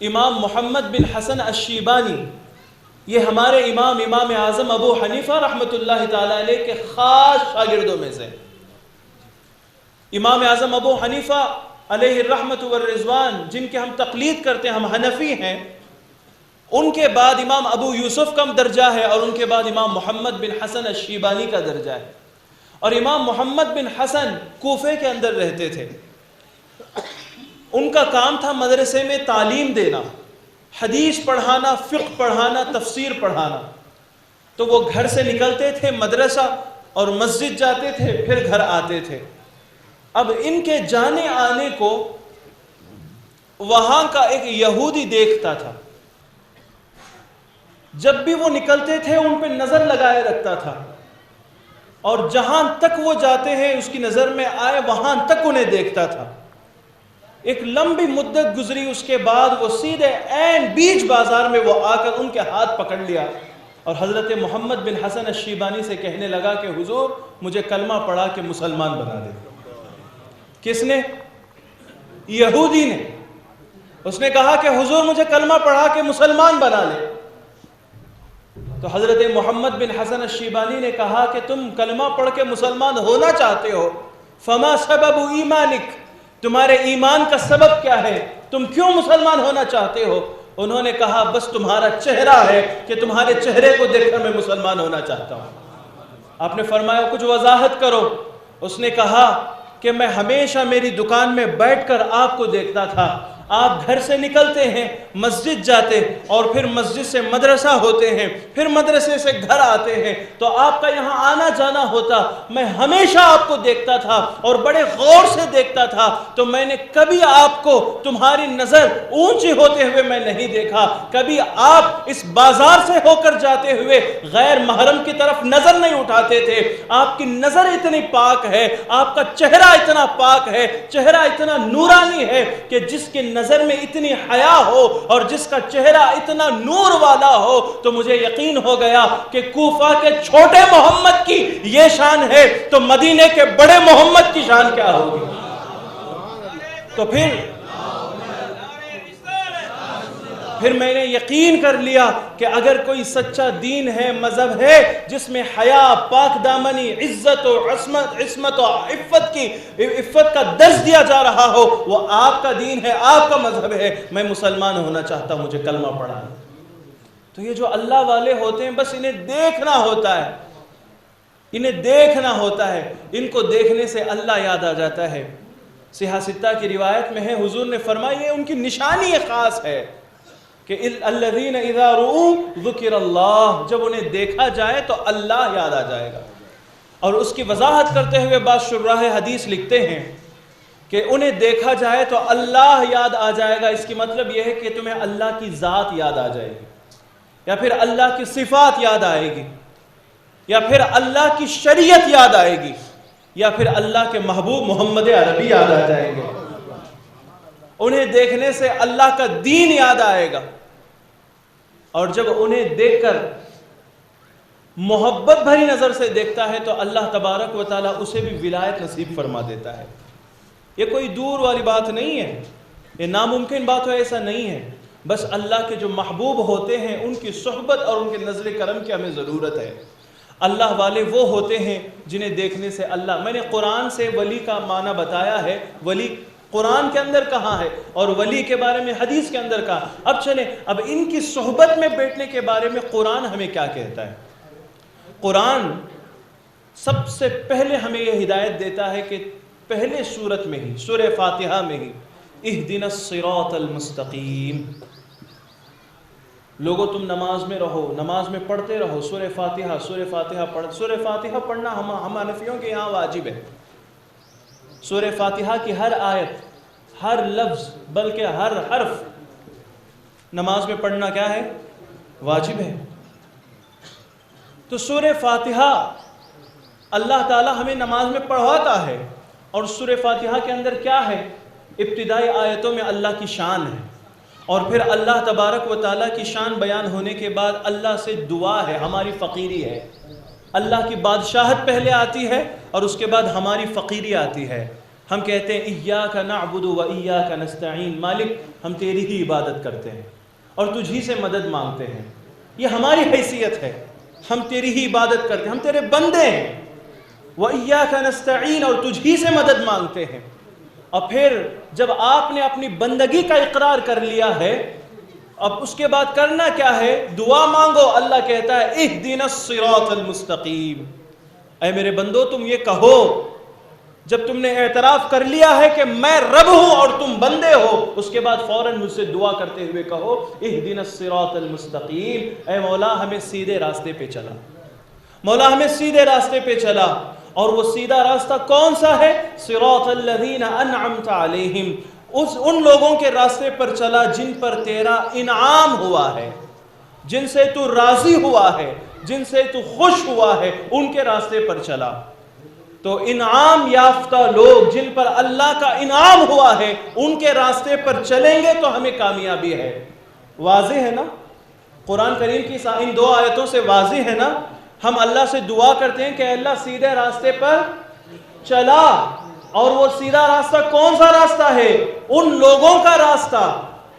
امام محمد بن حسن الشیبانی، یہ ہمارے امام اعظم ابو حنیفہ رحمۃ اللہ تعالی علیہ کے خاص شاگردوں میں سے. امام اعظم ابو حنیفہ علیہ الرحمۃ والرضوان، جن کے ہم تقلید کرتے ہیں، ہم حنفی ہیں، ان کے بعد امام ابو یوسف کا درجہ ہے اور ان کے بعد امام محمد بن حسن الشیبانی کا درجہ ہے. اور امام محمد بن حسن کوفے کے اندر رہتے تھے. ان کا کام تھا مدرسے میں تعلیم دینا، حدیث پڑھانا، فقہ پڑھانا، تفسیر پڑھانا. تو وہ گھر سے نکلتے تھے، مدرسہ اور مسجد جاتے تھے، پھر گھر آتے تھے. اب ان کے جانے آنے کو وہاں کا ایک یہودی دیکھتا تھا. جب بھی وہ نکلتے تھے ان پہ نظر لگائے رکھتا تھا، اور جہاں تک وہ جاتے ہیں اس کی نظر میں آئے وہاں تک انہیں دیکھتا تھا. ایک لمبی مدت گزری، اس کے بعد وہ سیدھے عین بیچ بازار میں وہ آ کر ان کے ہاتھ پکڑ لیا اور حضرت محمد بن حسن الشیبانی سے کہنے لگا کہ حضور مجھے کلمہ پڑھا کے مسلمان بنا دے. کس نے؟ یہودی نے. اس نے کہا کہ حضور مجھے کلمہ پڑھا کے مسلمان بنا لے. تو حضرت محمد بن حسن الشیبانی نے کہا کہ تم کلمہ پڑھ کے مسلمان ہونا چاہتے ہو، فما سبب ایمانک، تمہارے ایمان کا سبب کیا ہے، تم کیوں مسلمان ہونا چاہتے ہو؟ انہوں نے کہا بس تمہارا چہرہ ہے کہ تمہارے چہرے کو دیکھ کر میں مسلمان ہونا چاہتا ہوں۔ آپ نے فرمایا کچھ وضاحت کرو۔ اس نے کہا کہ میں ہمیشہ میری دکان میں بیٹھ کر آپ کو دیکھتا تھا، آپ گھر سے نکلتے ہیں، مسجد جاتے، اور پھر مسجد سے مدرسہ ہوتے ہیں، پھر مدرسے سے گھر آتے ہیں، تو آپ کا یہاں آنا جانا ہوتا، میں ہمیشہ آپ کو دیکھتا تھا اور بڑے غور سے دیکھتا تھا، تو میں نے کبھی آپ کو تمہاری نظر اونچی ہوتے ہوئے میں نہیں دیکھا، کبھی آپ اس بازار سے ہو کر جاتے ہوئے غیر محرم کی طرف نظر نہیں اٹھاتے تھے۔ آپ کی نظر اتنی پاک ہے، آپ کا چہرہ اتنا پاک ہے، چہرہ اتنا نورانی ہے کہ جس کے نظر میں اتنی حیا ہو اور جس کا چہرہ اتنا نور والا ہو، تو مجھے یقین ہو گیا کہ کوفہ کے چھوٹے محمد کی یہ شان ہے تو مدینے کے بڑے محمد کی شان کیا ہوگی؟ تو پھر میں نے یقین کر لیا کہ اگر کوئی سچا دین ہے، مذہب ہے جس میں حیا، پاک دامنی، عزت و عصمت و عفت کا درس دیا جا رہا ہو، وہ آپ کا دین ہے، آپ کا مذہب ہے، میں مسلمان ہونا چاہتا ہوں، مجھے کلمہ پڑھا۔ تو یہ جو اللہ والے ہوتے ہیں بس انہیں دیکھنا ہوتا ہے، انہیں دیکھنا ہوتا ہے، ان کو دیکھنے سے اللہ یاد آ جاتا ہے۔ صحیح ستہ کی روایت میں ہے، حضور نے فرمایا یہ ان کی نشانی خاص ہے کہ الذین اذا رؤوا ذکر اللہ، جب انہیں دیکھا جائے تو اللہ یاد آ جائے گا۔ اور اس کی وضاحت کرتے ہوئے بعض شراح حدیث لکھتے ہیں کہ انہیں دیکھا جائے تو اللہ یاد آ جائے گا، اس کی مطلب یہ ہے کہ تمہیں اللہ کی ذات یاد آ جائے گی، یا پھر اللہ کی صفات یاد آئے گی، یا پھر اللہ کی شریعت یاد آئے گی، یا پھر اللہ کے محبوب محمد عربی یاد آ جائیں گے۔ انہیں دیکھنے سے اللہ کا دین یاد آئے گا، اور جب انہیں دیکھ کر محبت بھری نظر سے دیکھتا ہے تو اللہ تبارک و تعالیٰ اسے بھی ولایت نصیب فرما دیتا ہے۔ یہ کوئی دور والی بات نہیں ہے، یہ ناممکن بات ہو ایسا نہیں ہے، بس اللہ کے جو محبوب ہوتے ہیں ان کی صحبت اور ان کے نظر کرم کی ہمیں ضرورت ہے۔ اللہ والے وہ ہوتے ہیں جنہیں دیکھنے سے اللہ، میں نے قرآن سے ولی کا معنی بتایا ہے، ولی قرآن کے اندر کہاں ہے اور ولی کے بارے میں حدیث کے اندر کہاں۔ اب چلیں، اب ان کی صحبت میں بیٹھنے کے بارے میں قرآن ہمیں کیا کہتا ہے؟ قرآن سب سے پہلے ہمیں یہ ہدایت دیتا ہے کہ پہلے سورت میں ہی، سورہ فاتحہ میں ہی، اہدنا الصراط المستقیم، لوگو تم نماز میں رہو، نماز میں پڑھتے رہو سورہ فاتحہ پڑھنا ہم حنفیوں کے یہاں واجب ہے۔ سورہ فاتحہ کی ہر آیت، ہر لفظ، بلکہ ہر حرف نماز میں پڑھنا کیا ہے؟ واجب ہے۔ تو سورہ فاتحہ اللہ تعالی ہمیں نماز میں پڑھواتا ہے، اور سورہ فاتحہ کے اندر کیا ہے؟ ابتدائی آیتوں میں اللہ کی شان ہے، اور پھر اللہ تبارک و تعالیٰ کی شان بیان ہونے کے بعد اللہ سے دعا ہے، ہماری فقیری ہے، اللہ کی بادشاہت پہلے آتی ہے اور اس کے بعد ہماری فقیری آتی ہے۔ ہم کہتے ہیں ایاک نعبد و ایاک نستعین، مالک ہم تیری ہی عبادت کرتے ہیں اور تجھ ہی سے مدد مانگتے ہیں، یہ ہماری حیثیت ہے، ہم تیری ہی عبادت کرتے ہیں، ہم تیرے بندے ہیں، وَإِيَّاكَ نَسْتَعِينَ، اور تجھ ہی سے مدد مانگتے ہیں۔ اور پھر جب آپ نے اپنی بندگی کا اقرار کر لیا ہے، اب اس کے بعد کرنا کیا ہے؟ دعا مانگو۔ اللہ کہتا ہے اہدنا الصراط المستقیم، اے میرے بندو تم یہ کہو، جب تم نے اعتراف کر لیا ہے کہ میں رب ہوں اور تم بندے ہو، اس کے بعد فوراً مجھ سے دعا کرتے ہوئے کہو اہدنا الصراط المستقیم، اے مولا ہمیں سیدھے راستے پہ چلا، مولا ہمیں سیدھے راستے پہ چلا۔ اور وہ سیدھا راستہ کون سا ہے؟ صراط الذین انعمت علیہم، ان لوگوں کے راستے پر چلا جن پر تیرا انعام ہوا ہے، جن سے تو راضی ہوا ہے، جن سے تو خوش ہوا ہے، ان کے راستے پر چلا۔ تو انعام یافتہ لوگ جن پر اللہ کا انعام ہوا ہے ان کے راستے پر چلیں گے تو ہمیں کامیابی ہے۔ واضح ہے نا؟ قرآن کریم کی ان دو آیتوں سے واضح ہے نا؟ ہم اللہ سے دعا کرتے ہیں کہ اللہ سیدھے راستے پر چلا، اور وہ سیدھا راستہ کون سا راستہ ہے؟ ان لوگوں کا راستہ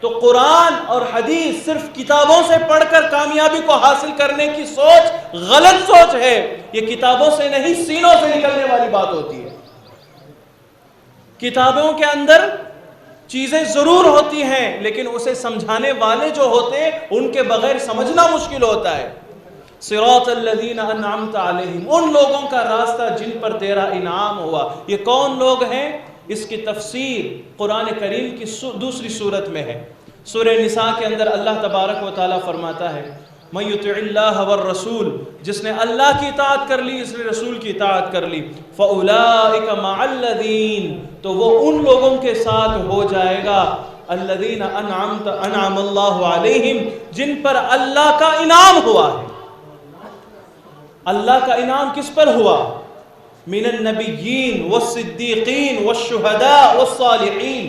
تو قرآن اور حدیث صرف کتابوں سے پڑھ کر کامیابی کو حاصل کرنے کی سوچ غلط سوچ ہے. یہ کتابوں سے نہیں سینوں سے نکلنے والی بات ہوتی ہے. کتابوں کے اندر چیزیں ضرور ہوتی ہیں لیکن اسے سمجھانے والے جو ہوتے ہیں ان کے بغیر سمجھنا مشکل ہوتا ہے. صراط الذین انعمت علیہم، ان لوگوں کا راستہ جن پر تیرا انعام ہوا. یہ کون لوگ ہیں؟ اس کی تفسیر قرآن کریم کی دوسری صورت میں ہے. سورہ نساء کے اندر اللہ تبارک و تعالیٰ فرماتا ہے مَن یُطِعِ اللَّهَ وَالرَّسُولَ، جس نے اللہ کی اطاعت کر لی، اس نے رسول کی اطاعت کر لی، فَأُولَٰئِكَ مَعَ الَّذِينَ، تو وہ ان لوگوں کے ساتھ ہو جائے گا الَّذِينَ أَنْعَمَ اللَّهُ عَلَيْهِمْ، جن پر اللہ کا انعام ہوا ہے. اللہ کا انعام کس پر ہوا؟ من النبیین والصدیقین والشہداء والصالحین،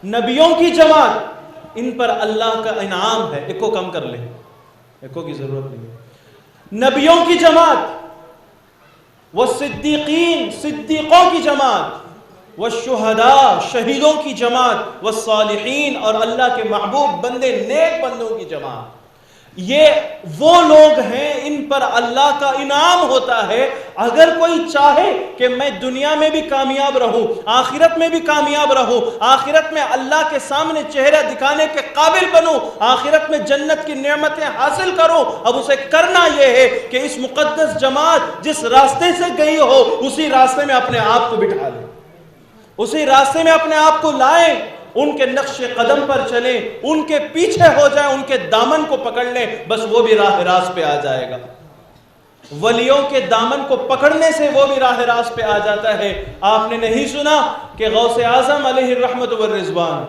نبیوں کی جماعت، ان پر اللہ کا انعام ہے. ایک کو کم کر لیں، ایک کی ضرورت نہیں ہے. نبیوں کی جماعت، والصدیقین، صدیقوں کی جماعت، والشہداء، شہیدوں کی جماعت، والصالحین، اور اللہ کے محبوب بندے، نیک بندوں کی جماعت. یہ وہ لوگ ہیں ان پر اللہ کا انعام ہوتا ہے. اگر کوئی چاہے کہ میں دنیا میں بھی کامیاب رہوں، آخرت میں بھی کامیاب رہوں، آخرت میں اللہ کے سامنے چہرہ دکھانے کے قابل بنوں، آخرت میں جنت کی نعمتیں حاصل کروں، اب اسے کرنا یہ ہے کہ اس مقدس جماعت جس راستے سے گئی ہو اسی راستے میں اپنے آپ کو بٹھا لیں، اسی راستے میں اپنے آپ کو لائیں، ان کے نقش قدم پر چلیں، ان کے پیچھے ہو جائیں، ان کے دامن کو پکڑ لیں، بس وہ بھی راہ راست پہ آ جائے گا. ولیوں کے دامن کو پکڑنے سے وہ بھی راہ راست پہ آ جاتا ہے. آپ نے نہیں سنا کہ غوث اعظم علیہ الرحمت والرضوان،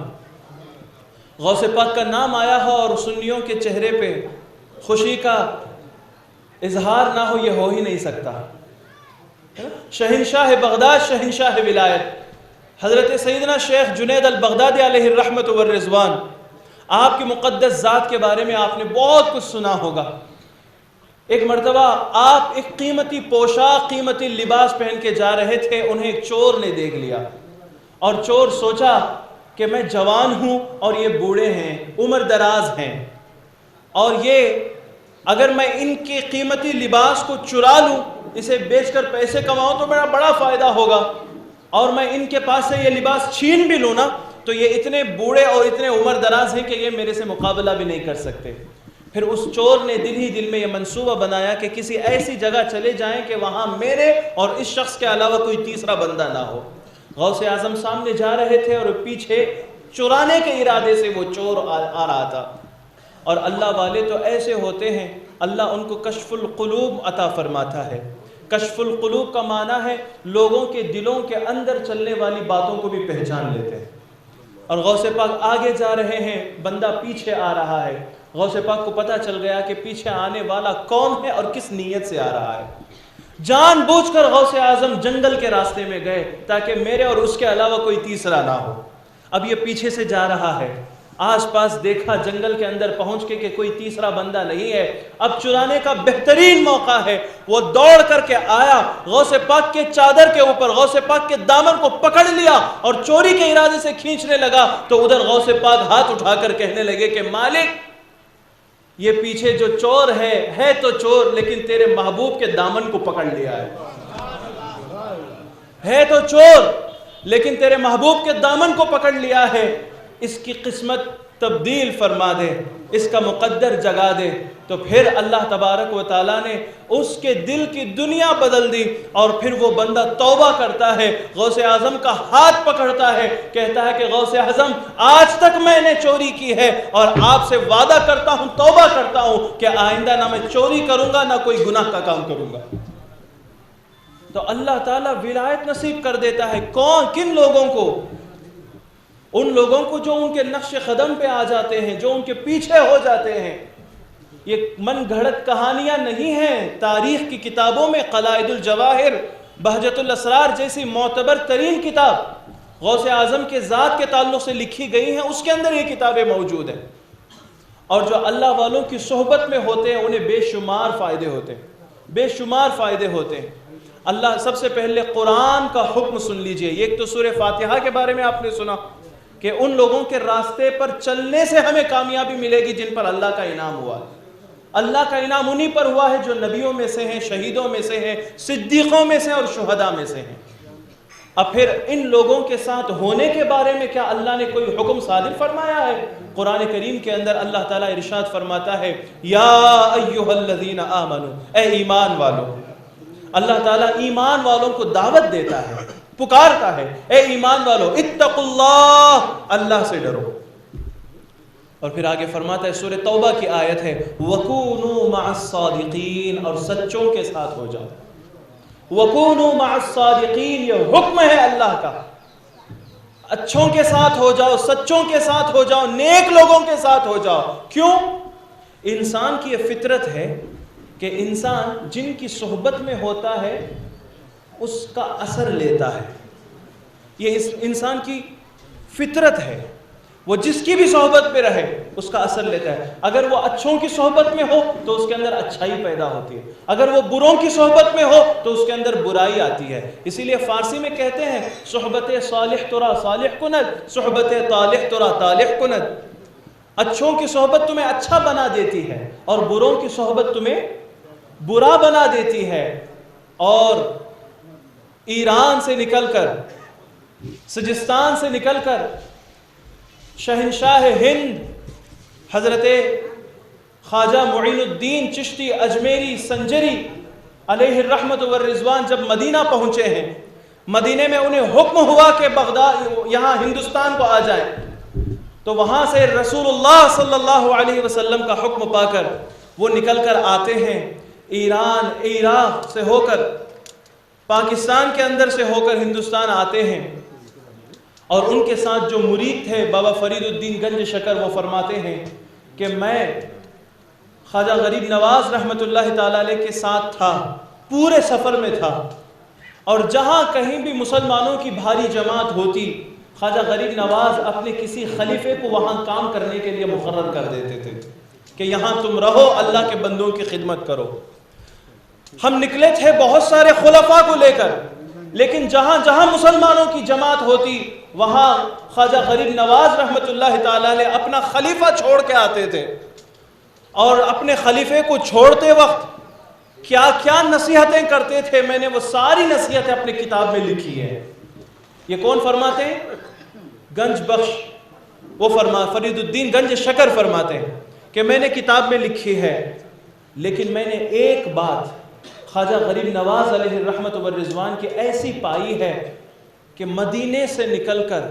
غوث پاک کا نام آیا ہو اور سنیوں کے چہرے پہ خوشی کا اظہار نہ ہو؟ یہ ہو ہی نہیں سکتا. شہنشاہ بغداد، شہنشاہ ولایت حضرت سیدنا شیخ جنید البغدادی علیہ الرحمت والرضوان، آپ کی مقدس ذات کے بارے میں آپ نے بہت کچھ سنا ہوگا. ایک مرتبہ آپ ایک قیمتی پوشاک، قیمتی لباس پہن کے جا رہے تھے، انہیں ایک چور نے دیکھ لیا، اور چور سوچا کہ میں جوان ہوں اور یہ بوڑھے ہیں، عمر دراز ہیں، اور یہ اگر میں ان کے قیمتی لباس کو چرا لوں، اسے بیچ کر پیسے کماؤں تو میرا بڑا فائدہ ہوگا، اور میں ان کے پاس سے یہ لباس چھین بھی لوں نا تو یہ اتنے بوڑھے اور اتنے عمر دراز ہیں کہ یہ میرے سے مقابلہ بھی نہیں کر سکتے. پھر اس چور نے دل ہی دل میں یہ منصوبہ بنایا کہ کسی ایسی جگہ چلے جائیں کہ وہاں میرے اور اس شخص کے علاوہ کوئی تیسرا بندہ نہ ہو. غوث اعظم سامنے جا رہے تھے اور پیچھے چرانے کے ارادے سے وہ چور آ رہا تھا. اور اللہ والے تو ایسے ہوتے ہیں، اللہ ان کو کشف القلوب عطا فرماتا ہے. کشف القلوب کا معنی ہے لوگوں کے دلوں کے اندر چلنے والی باتوں کو بھی پہچان لیتے ہیں. اور غوث پاک آگے جا رہے ہیں، بندہ پیچھے آ رہا ہے. غوث پاک کو پتہ چل گیا کہ پیچھے آنے والا کون ہے اور کس نیت سے آ رہا ہے. جان بوجھ کر غوث اعظم جنگل کے راستے میں گئے تاکہ میرے اور اس کے علاوہ کوئی تیسرا نہ ہو. اب یہ پیچھے سے جا رہا ہے، آس پاس دیکھا جنگل کے اندر پہنچ کے کہ کوئی تیسرا بندہ نہیں ہے. اب چرانے کا بہترین موقع ہے. وہ دوڑ کر کے آیا، غوث پاک کے چادر کے اوپر غوث پاک کے دامن کو پکڑ لیا اور چوری کے ارادے سے کھینچنے لگا تو ادھر غوث پاک ہاتھ اٹھا کر کہنے لگے کہ مالک، یہ پیچھے جو چور ہے تو چور، لیکن تیرے محبوب کے دامن کو پکڑ لیا ہے تو چور لیکن تیرے محبوب کے دامن کو پکڑ لیا ہے. اس کی قسمت تبدیل فرما دے، اس کا مقدر جگا دے. تو پھر اللہ تبارک و تعالیٰ نے اس کے دل کی دنیا بدل دی اور پھر وہ بندہ توبہ کرتا ہے، غوث اعظم کا ہاتھ پکڑتا ہے، کہتا ہے کہ غوث اعظم آج تک میں نے چوری کی ہے اور آپ سے وعدہ کرتا ہوں، توبہ کرتا ہوں کہ آئندہ نہ میں چوری کروں گا نہ کوئی گناہ کا کام کروں گا. تو اللہ تعالیٰ ولایت نصیب کر دیتا ہے. کن لوگوں کو؟ ان لوگوں کو جو ان کے نقش قدم پہ آ جاتے ہیں، جو ان کے پیچھے ہو جاتے ہیں. یہ من گھڑت کہانیاں نہیں ہیں. تاریخ کی کتابوں میں قلائد الجواہر، بہجت الاسرار جیسی معتبر ترین کتاب غوث اعظم کے ذات کے تعلق سے لکھی گئی ہیں، اس کے اندر یہ کتابیں موجود ہیں. اور جو اللہ والوں کی صحبت میں ہوتے ہیں انہیں بے شمار فائدے ہوتے ہیں، بے شمار فائدے ہوتے ہیں. اللہ سب سے پہلے قرآن کا حکم سن لیجئے. ایک تو سورہ فاتحہ کے بارے میں آپ نے سنا کہ ان لوگوں کے راستے پر چلنے سے ہمیں کامیابی ملے گی جن پر اللہ کا انعام ہوا ہے۔ اللہ کا انعام انہی پر ہوا ہے جو نبیوں میں سے ہیں، شہیدوں میں سے ہیں، صدیقوں میں سے اور شہداء میں سے ہیں۔ اب پھر ان لوگوں کے ساتھ ہونے کے بارے میں کیا اللہ نے کوئی حکم صادر فرمایا ہے؟ قرآن کریم کے اندر اللہ تعالیٰ ارشاد فرماتا ہے یا ایھا الذین آمنو، اے ایمان والو۔ اللہ تعالیٰ ایمان والوں کو دعوت دیتا ہے، پکارتا ہے، اے ایمان والو اتقوا اللہ، اللہ سے ڈرو۔ اور پھر آگے فرماتا ہے، سورہ توبہ کی آیت ہے وَكُونُوا مَعَ الصَّادِقِينَ، اور سچوں کے ساتھ ہو جاؤ۔ وَكُونُوا مَعَ الصَّادِقِينَ، یہ حکم ہے اللہ کا، اچھوں کے ساتھ ہو جاؤ، سچوں کے ساتھ ہو جاؤ، نیک لوگوں کے ساتھ ہو جاؤ۔ کیوں؟ انسان کی یہ فطرت ہے کہ انسان جن کی صحبت میں ہوتا ہے اس کا اثر لیتا ہے، یہ انسان کی فطرت ہے، وہ جس کی بھی صحبت میں رہے اس کا اثر لیتا ہے۔ اگر وہ اچھوں کی صحبت میں ہو تو اس کے اندر اچھائی پیدا ہوتی ہے، اگر وہ بروں کی صحبت میں ہو تو اس کے اندر برائی آتی ہے۔ اسی لیے فارسی میں کہتے ہیں صحبت صالح ترا صالح کند، صحبت طالح ترا طالح کند۔ اچھوں کی صحبت تمہیں اچھا بنا دیتی ہے اور بروں کی صحبت تمہیں برا بنا دیتی ہے۔ اور ایران سے نکل کر، سجستان سے نکل کر شہنشاہ ہند حضرت خواجہ معین الدین چشتی اجمیری سنجری علیہ الرحمت والرضوان جب مدینہ پہنچے ہیں، مدینے میں انہیں حکم ہوا کہ بغداد یہاں ہندوستان کو آ جائیں، تو وہاں سے رسول اللہ صلی اللہ علیہ وسلم کا حکم پا کر وہ نکل کر آتے ہیں، ایران عراق سے ہو کر پاکستان کے اندر سے ہو کر ہندوستان آتے ہیں۔ اور ان کے ساتھ جو مرید تھے بابا فرید الدین گنج شکر، وہ فرماتے ہیں کہ میں خواجہ غریب نواز رحمت اللہ تعالی علیہ کے ساتھ تھا، پورے سفر میں تھا، اور جہاں کہیں بھی مسلمانوں کی بھاری جماعت ہوتی خواجہ غریب نواز اپنے کسی خلیفے کو وہاں کام کرنے کے لیے مقرر کر دیتے تھے کہ یہاں تم رہو، اللہ کے بندوں کی خدمت کرو۔ ہم نکلے تھے بہت سارے خلفاء کو لے کر، لیکن جہاں جہاں مسلمانوں کی جماعت ہوتی وہاں خواجہ غریب نواز رحمت اللہ تعالی علیہ اپنا خلیفہ چھوڑ کے آتے تھے، اور اپنے خلیفے کو چھوڑتے وقت کیا کیا نصیحتیں کرتے تھے، میں نے وہ ساری نصیحتیں اپنی کتاب میں لکھی ہے۔ یہ کون فرماتے ہیں؟ گنج بخش، وہ فرید الدین گنج شکر فرماتے ہیں کہ میں نے کتاب میں لکھی ہے، لیکن میں نے ایک بات خواجہ غریب نواز علیہ الرحمت والرضوان کی ایسی پائی ہے کہ مدینے سے نکل کر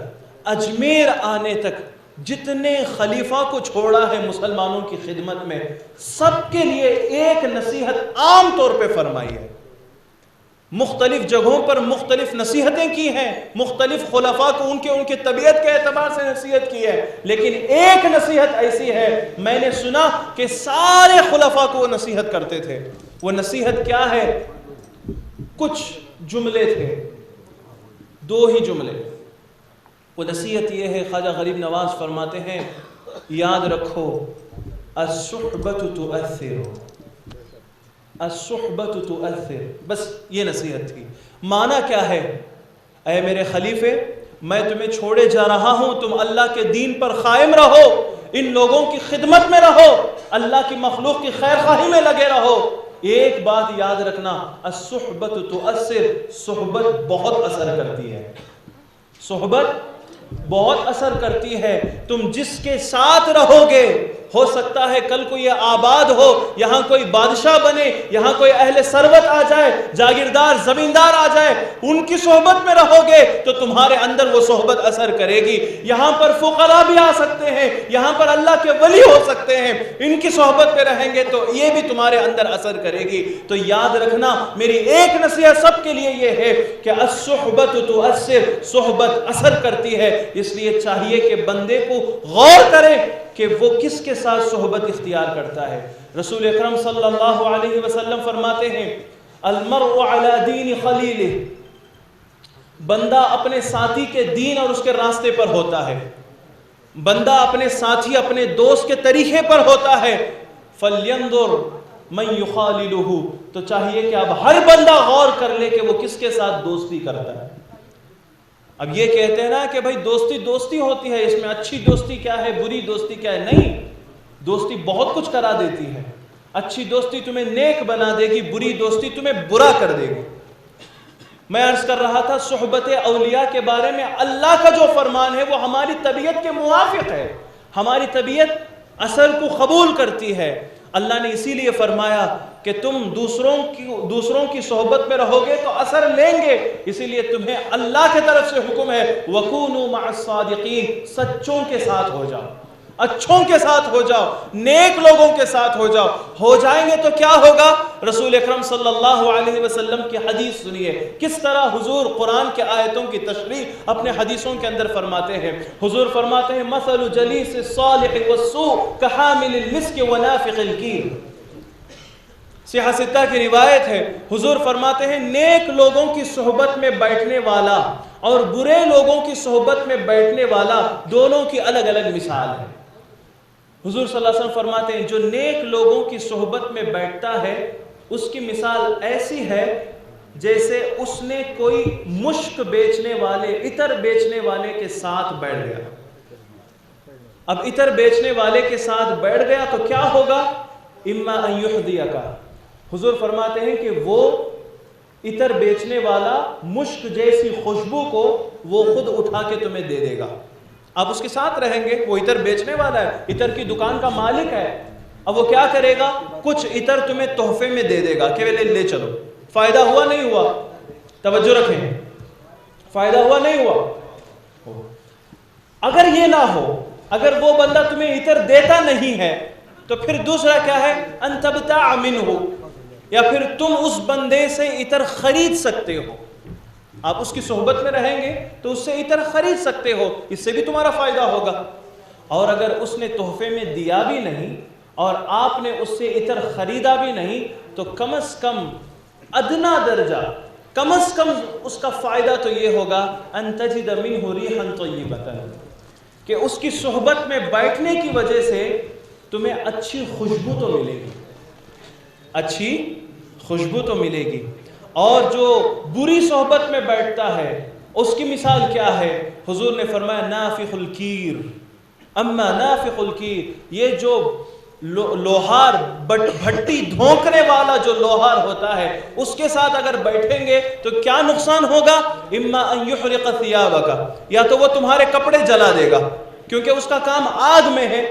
اجمیر آنے تک جتنے خلیفہ کو چھوڑا ہے مسلمانوں کی خدمت میں، سب کے لیے ایک نصیحت عام طور پہ فرمائی ہے۔ مختلف جگہوں پر مختلف نصیحتیں کی ہیں، مختلف خلفاء کو ان کے طبیعت کے اعتبار سے نصیحت کی ہے، لیکن ایک نصیحت ایسی ہے میں نے سنا کہ سارے خلفاء کو وہ نصیحت کرتے تھے۔ وہ نصیحت کیا ہے؟ کچھ جملے تھے، دو ہی جملے۔ وہ نصیحت یہ ہے، خواجہ غریب نواز فرماتے ہیں یاد رکھو الصحبت تؤثر، الصحبت تؤثر، بس یہ نصیحت تھی۔ معنی کیا ہے؟ اے میرے خلیفے، میں تمہیں چھوڑے جا رہا ہوں، تم اللہ کے دین پر قائم رہو، ان لوگوں کی خدمت میں رہو، اللہ کی مخلوق کی خیر خواہی میں لگے رہو۔ ایک بات یاد رکھنا، الصحبت تؤثر، صحبت بہت اثر کرتی ہے، صحبت بہت اثر کرتی ہے۔ تم جس کے ساتھ رہو گے، ہو سکتا ہے کل کو یہ آباد ہو، یہاں کوئی بادشاہ بنے، یہاں کوئی اہل ثروت آ جائے، جاگیردار زمیندار آ جائے، ان کی صحبت میں رہو گے تو تمہارے اندر وہ صحبت اثر کرے گی۔ یہاں پر فقراء بھی آ سکتے ہیں، یہاں پر اللہ کے ولی ہو سکتے ہیں، ان کی صحبت میں رہیں گے تو یہ بھی تمہارے اندر اثر کرے گی۔ تو یاد رکھنا، میری ایک نصیحت سب کے لیے یہ ہے کہ الصحبت تؤثر، صحبت اثر کرتی ہے۔ اس لیے چاہیے کہ بندے کو غور کرے کہ وہ کس کے ساتھ صحبت اختیار کرتا ہے۔ رسول اکرم صلی اللہ علیہ وسلم فرماتے ہیں المرء علی دین خلیلہ، بندہ اپنے ساتھی کے دین اور اس کے راستے پر ہوتا ہے، بندہ اپنے ساتھی اپنے دوست کے طریقے پر ہوتا ہے۔ فَلْيَنْظُرْ مَنْ يُخَالِلُهُ، تو چاہیے کہ اب ہر بندہ غور کر لے کہ وہ کس کے ساتھ دوستی کرتا ہے۔ اب یہ کہتے ہیں نا کہ بھائی دوستی دوستی ہوتی ہے، اس میں اچھی دوستی کیا ہے، بری دوستی کیا ہے؟ نہیں، دوستی بہت کچھ کرا دیتی ہے. اچھی دوستی تمہیں نیک بنا دے گی، بری دوستی تمہیں برا کر دے گی. میں عرض کر رہا تھا صحبت اولیاء کے بارے میں اللہ کا جو فرمان ہے وہ ہماری طبیعت کے موافق ہے. ہماری طبیعت اثر کو قبول کرتی ہے. اللہ نے اسی لیے فرمایا کہ تم دوسروں کی صحبت میں رہو گے تو اثر لیں گے، اسی لیے تمہیں اللہ کی طرف سے حکم ہے وَكُونُوا مَعَ الصَّادِقِينَ، سچوں کے ساتھ ہو جاؤ، اچھوں کے ساتھ ہو جاؤ، نیک لوگوں کے ساتھ ہو جاؤ. ہو جائیں گے تو کیا ہوگا؟ رسول اکرم صلی اللہ علیہ وسلم کی حدیث سنیے کس طرح حضور قرآن کے آیتوں کی تشریح اپنے حدیثوں کے اندر فرماتے ہیں. حضور فرماتے ہیں مثل جلیس الصالح والسوء کحامل المسک ونافخ الکیر. صحیح ستہ کی روایت ہے، حضور فرماتے ہیں نیک لوگوں کی صحبت میں بیٹھنے والا اور برے لوگوں کی صحبت میں بیٹھنے والا دونوں کی الگ الگ مثال ہے. حضور صلی اللہ علیہ وسلم فرماتے ہیں جو نیک لوگوں کی صحبت میں بیٹھتا ہے اس کی مثال ایسی ہے جیسے اس نے کوئی مشک بیچنے والے، عطر بیچنے والے کے ساتھ بیٹھ گیا. اب عطر بیچنے والے کے ساتھ بیٹھ گیا تو کیا ہوگا؟ اما ان یحدیک، حضور فرماتے ہیں کہ وہ عطر بیچنے والا مشک جیسی خوشبو کو وہ خود اٹھا کے تمہیں دے دے گا. آپ اس کے ساتھ رہیں گے، وہ عطر بیچنے والا ہے، عطر کی دکان کا مالک ہے. اب وہ کیا کرے گا؟ کچھ عطر تمہیں تحفے میں دے دے گا کہ لے چلو. فائدہ ہوا نہیں ہوا؟ توجہ رکھیں، فائدہ ہوا نہیں ہوا؟ اگر یہ نہ ہو، اگر وہ بندہ تمہیں عطر دیتا نہیں ہے تو پھر دوسرا کیا ہے؟ ان تبتاع منہ، یا پھر تم اس بندے سے عطر خرید سکتے ہو. آپ اس کی صحبت میں رہیں گے تو اس سے عطر خرید سکتے ہو، اس سے بھی تمہارا فائدہ ہوگا. اور اگر اس نے تحفے میں دیا بھی نہیں اور آپ نے اس سے عطر خریدا بھی نہیں تو کم از کم ادنا درجہ، کم از کم اس کا فائدہ تو یہ ہوگا ان تجد منہ ریحا طیبۃ، کہ اس کی صحبت میں بیٹھنے کی وجہ سے تمہیں اچھی خوشبو تو ملے گی، اچھی خوشبو تو ملے گی. اور جو بری صحبت میں بیٹھتا ہے اس کی مثال کیا ہے؟ حضور نے فرمایا نافخ الکیر، اما نافخ الکیر، یہ جو لوہار بھٹی دھونکنے والا جو لوہار ہوتا ہے اس کے ساتھ اگر بیٹھیں گے تو کیا نقصان ہوگا؟ اما ان یحرق ثیابک، یا تو وہ تمہارے کپڑے جلا دے گا کیونکہ اس کا کام آگ میں ہے،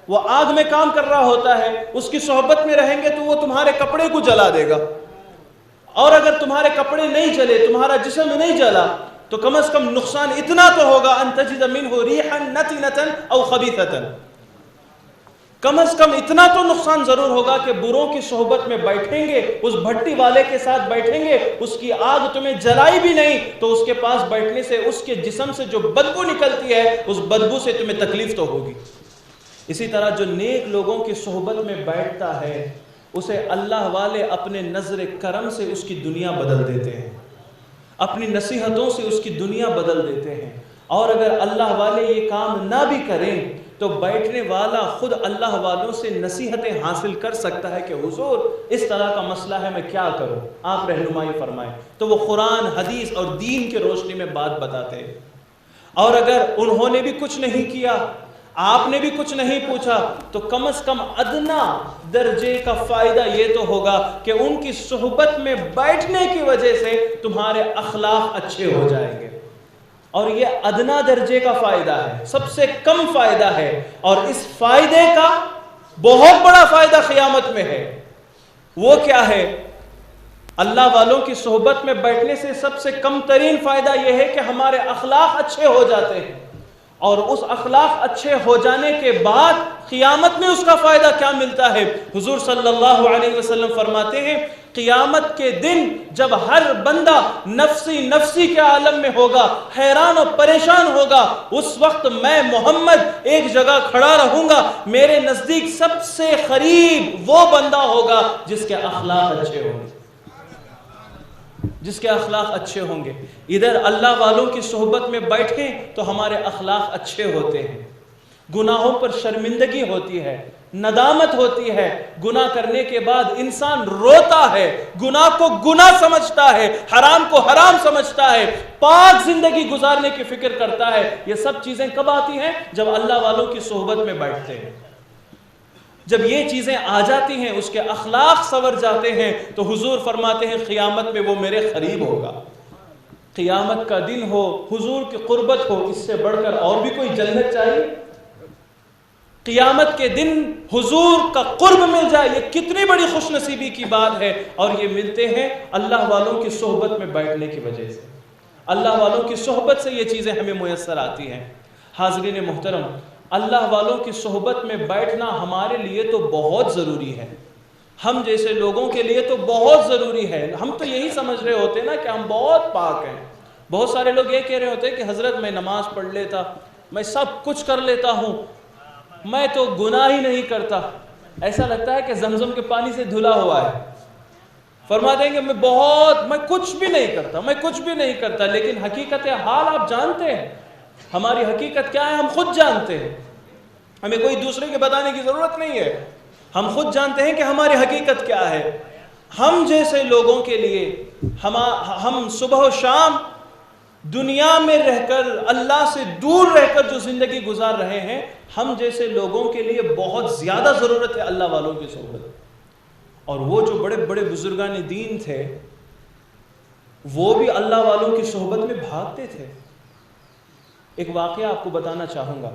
وہ آگ میں کام کر رہا ہوتا ہے. اس کی صحبت میں رہیں گے تو وہ تمہارے کپڑے کو جلا دے گا. اور اگر تمہارے کپڑے نہیں جلے، تمہارا جسم نہیں جلا تو کم از کم نقصان اتنا تو ہوگا ان تجد منہ ریحا نتنۃ او خبیثۃ، کم از کم اتنا تو نقصان ضرور ہوگا کہ بروں کی صحبت میں بیٹھیں گے، اس بھٹی والے کے ساتھ بیٹھیں گے، اس کی آگ تمہیں جلائی بھی نہیں تو اس کے پاس بیٹھنے سے اس کے جسم سے جو بدبو نکلتی ہے اس بدبو سے تمہیں تکلیف تو ہوگی. اسی طرح جو نیک لوگوں کی صحبت میں بیٹھتا ہے اسے اللہ والے اپنے نظر کرم سے اس کی دنیا بدل دیتے ہیں، اپنی نصیحتوں سے اس کی دنیا بدل دیتے ہیں. اور اگر اللہ والے یہ کام نہ بھی کریں تو بیٹھنے والا خود اللہ والوں سے نصیحتیں حاصل کر سکتا ہے کہ حضور اس طرح کا مسئلہ ہے، میں کیا کروں، آپ رہنمائی فرمائیں. تو وہ قرآن، حدیث اور دین کی روشنی میں بات بتاتے ہیں. اور اگر انہوں نے بھی کچھ نہیں کیا، آپ نے بھی کچھ نہیں پوچھا تو کم از کم ادنا درجے کا فائدہ یہ تو ہوگا کہ ان کی صحبت میں بیٹھنے کی وجہ سے تمہارے اخلاق اچھے ہو جائیں گے. اور یہ ادنا درجے کا فائدہ ہے، سب سے کم فائدہ ہے. اور اس فائدے کا بہت بڑا فائدہ قیامت میں ہے. وہ کیا ہے؟ اللہ والوں کی صحبت میں بیٹھنے سے سب سے کم ترین فائدہ یہ ہے کہ ہمارے اخلاق اچھے ہو جاتے ہیں. اور اس اخلاق اچھے ہو جانے کے بعد قیامت میں اس کا فائدہ کیا ملتا ہے؟ حضور صلی اللہ علیہ وسلم فرماتے ہیں قیامت کے دن جب ہر بندہ نفسی نفسی کے عالم میں ہوگا، حیران و پریشان ہوگا، اس وقت میں محمد ایک جگہ کھڑا رہوں گا، میرے نزدیک سب سے قریب وہ بندہ ہوگا جس کے اخلاق اچھے ہوں گے، جس کے اخلاق اچھے ہوں گے. ادھر اللہ والوں کی صحبت میں بیٹھیں تو ہمارے اخلاق اچھے ہوتے ہیں. گناہوں پر شرمندگی ہوتی ہے، ندامت ہوتی ہے، گناہ کرنے کے بعد انسان روتا ہے، گناہ کو گناہ سمجھتا ہے، حرام کو حرام سمجھتا ہے، پاک زندگی گزارنے کی فکر کرتا ہے۔ یہ سب چیزیں کب آتی ہیں؟ جب اللہ والوں کی صحبت میں بیٹھتے ہیں۔ جب یہ چیزیں آ جاتی ہیں، اس کے اخلاق سنور جاتے ہیں، تو حضور فرماتے ہیں قیامت میں وہ میرے قریب ہوگا۔ قیامت کا دن ہو، حضور کی قربت ہو، اس سے بڑھ کر اور بھی کوئی جنت چاہیے؟ قیامت کے دن حضور کا قرب مل جائے، یہ کتنی بڑی خوش نصیبی کی بات ہے۔ اور یہ ملتے ہیں اللہ والوں کی صحبت میں بیٹھنے کی وجہ سے۔ اللہ والوں کی صحبت سے یہ چیزیں ہمیں میسر آتی ہیں۔ حاضرین محترم، اللہ والوں کی صحبت میں بیٹھنا ہمارے لیے تو بہت ضروری ہے، ہم جیسے لوگوں کے لیے تو بہت ضروری ہے۔ ہم تو یہی سمجھ رہے ہوتے ہیں نا کہ ہم بہت پاک ہیں۔ بہت سارے لوگ یہ کہہ رہے ہوتے ہیں کہ حضرت میں نماز پڑھ لیتا، میں سب کچھ کر لیتا ہوں، میں تو گناہ ہی نہیں کرتا۔ ایسا لگتا ہے کہ زمزم کے پانی سے دھلا ہوا ہے۔ فرما دیں گے میں کچھ بھی نہیں کرتا، میں کچھ بھی نہیں کرتا، لیکن حقیقت حال آپ جانتے ہیں۔ ہماری حقیقت کیا ہے ہم خود جانتے ہیں، ہمیں کوئی دوسرے کے بتانے کی ضرورت نہیں ہے۔ ہم خود جانتے ہیں کہ ہماری حقیقت کیا ہے۔ ہم جیسے لوگوں کے لیے ہم صبح و شام دنیا میں رہ کر، اللہ سے دور رہ کر جو زندگی گزار رہے ہیں، ہم جیسے لوگوں کے لیے بہت زیادہ ضرورت ہے اللہ والوں کی صحبت۔ اور وہ جو بڑے بڑے بزرگان دین تھے، وہ بھی اللہ والوں کی صحبت میں بھاگتے تھے۔ ایک واقعہ آپ کو بتانا چاہوں گا۔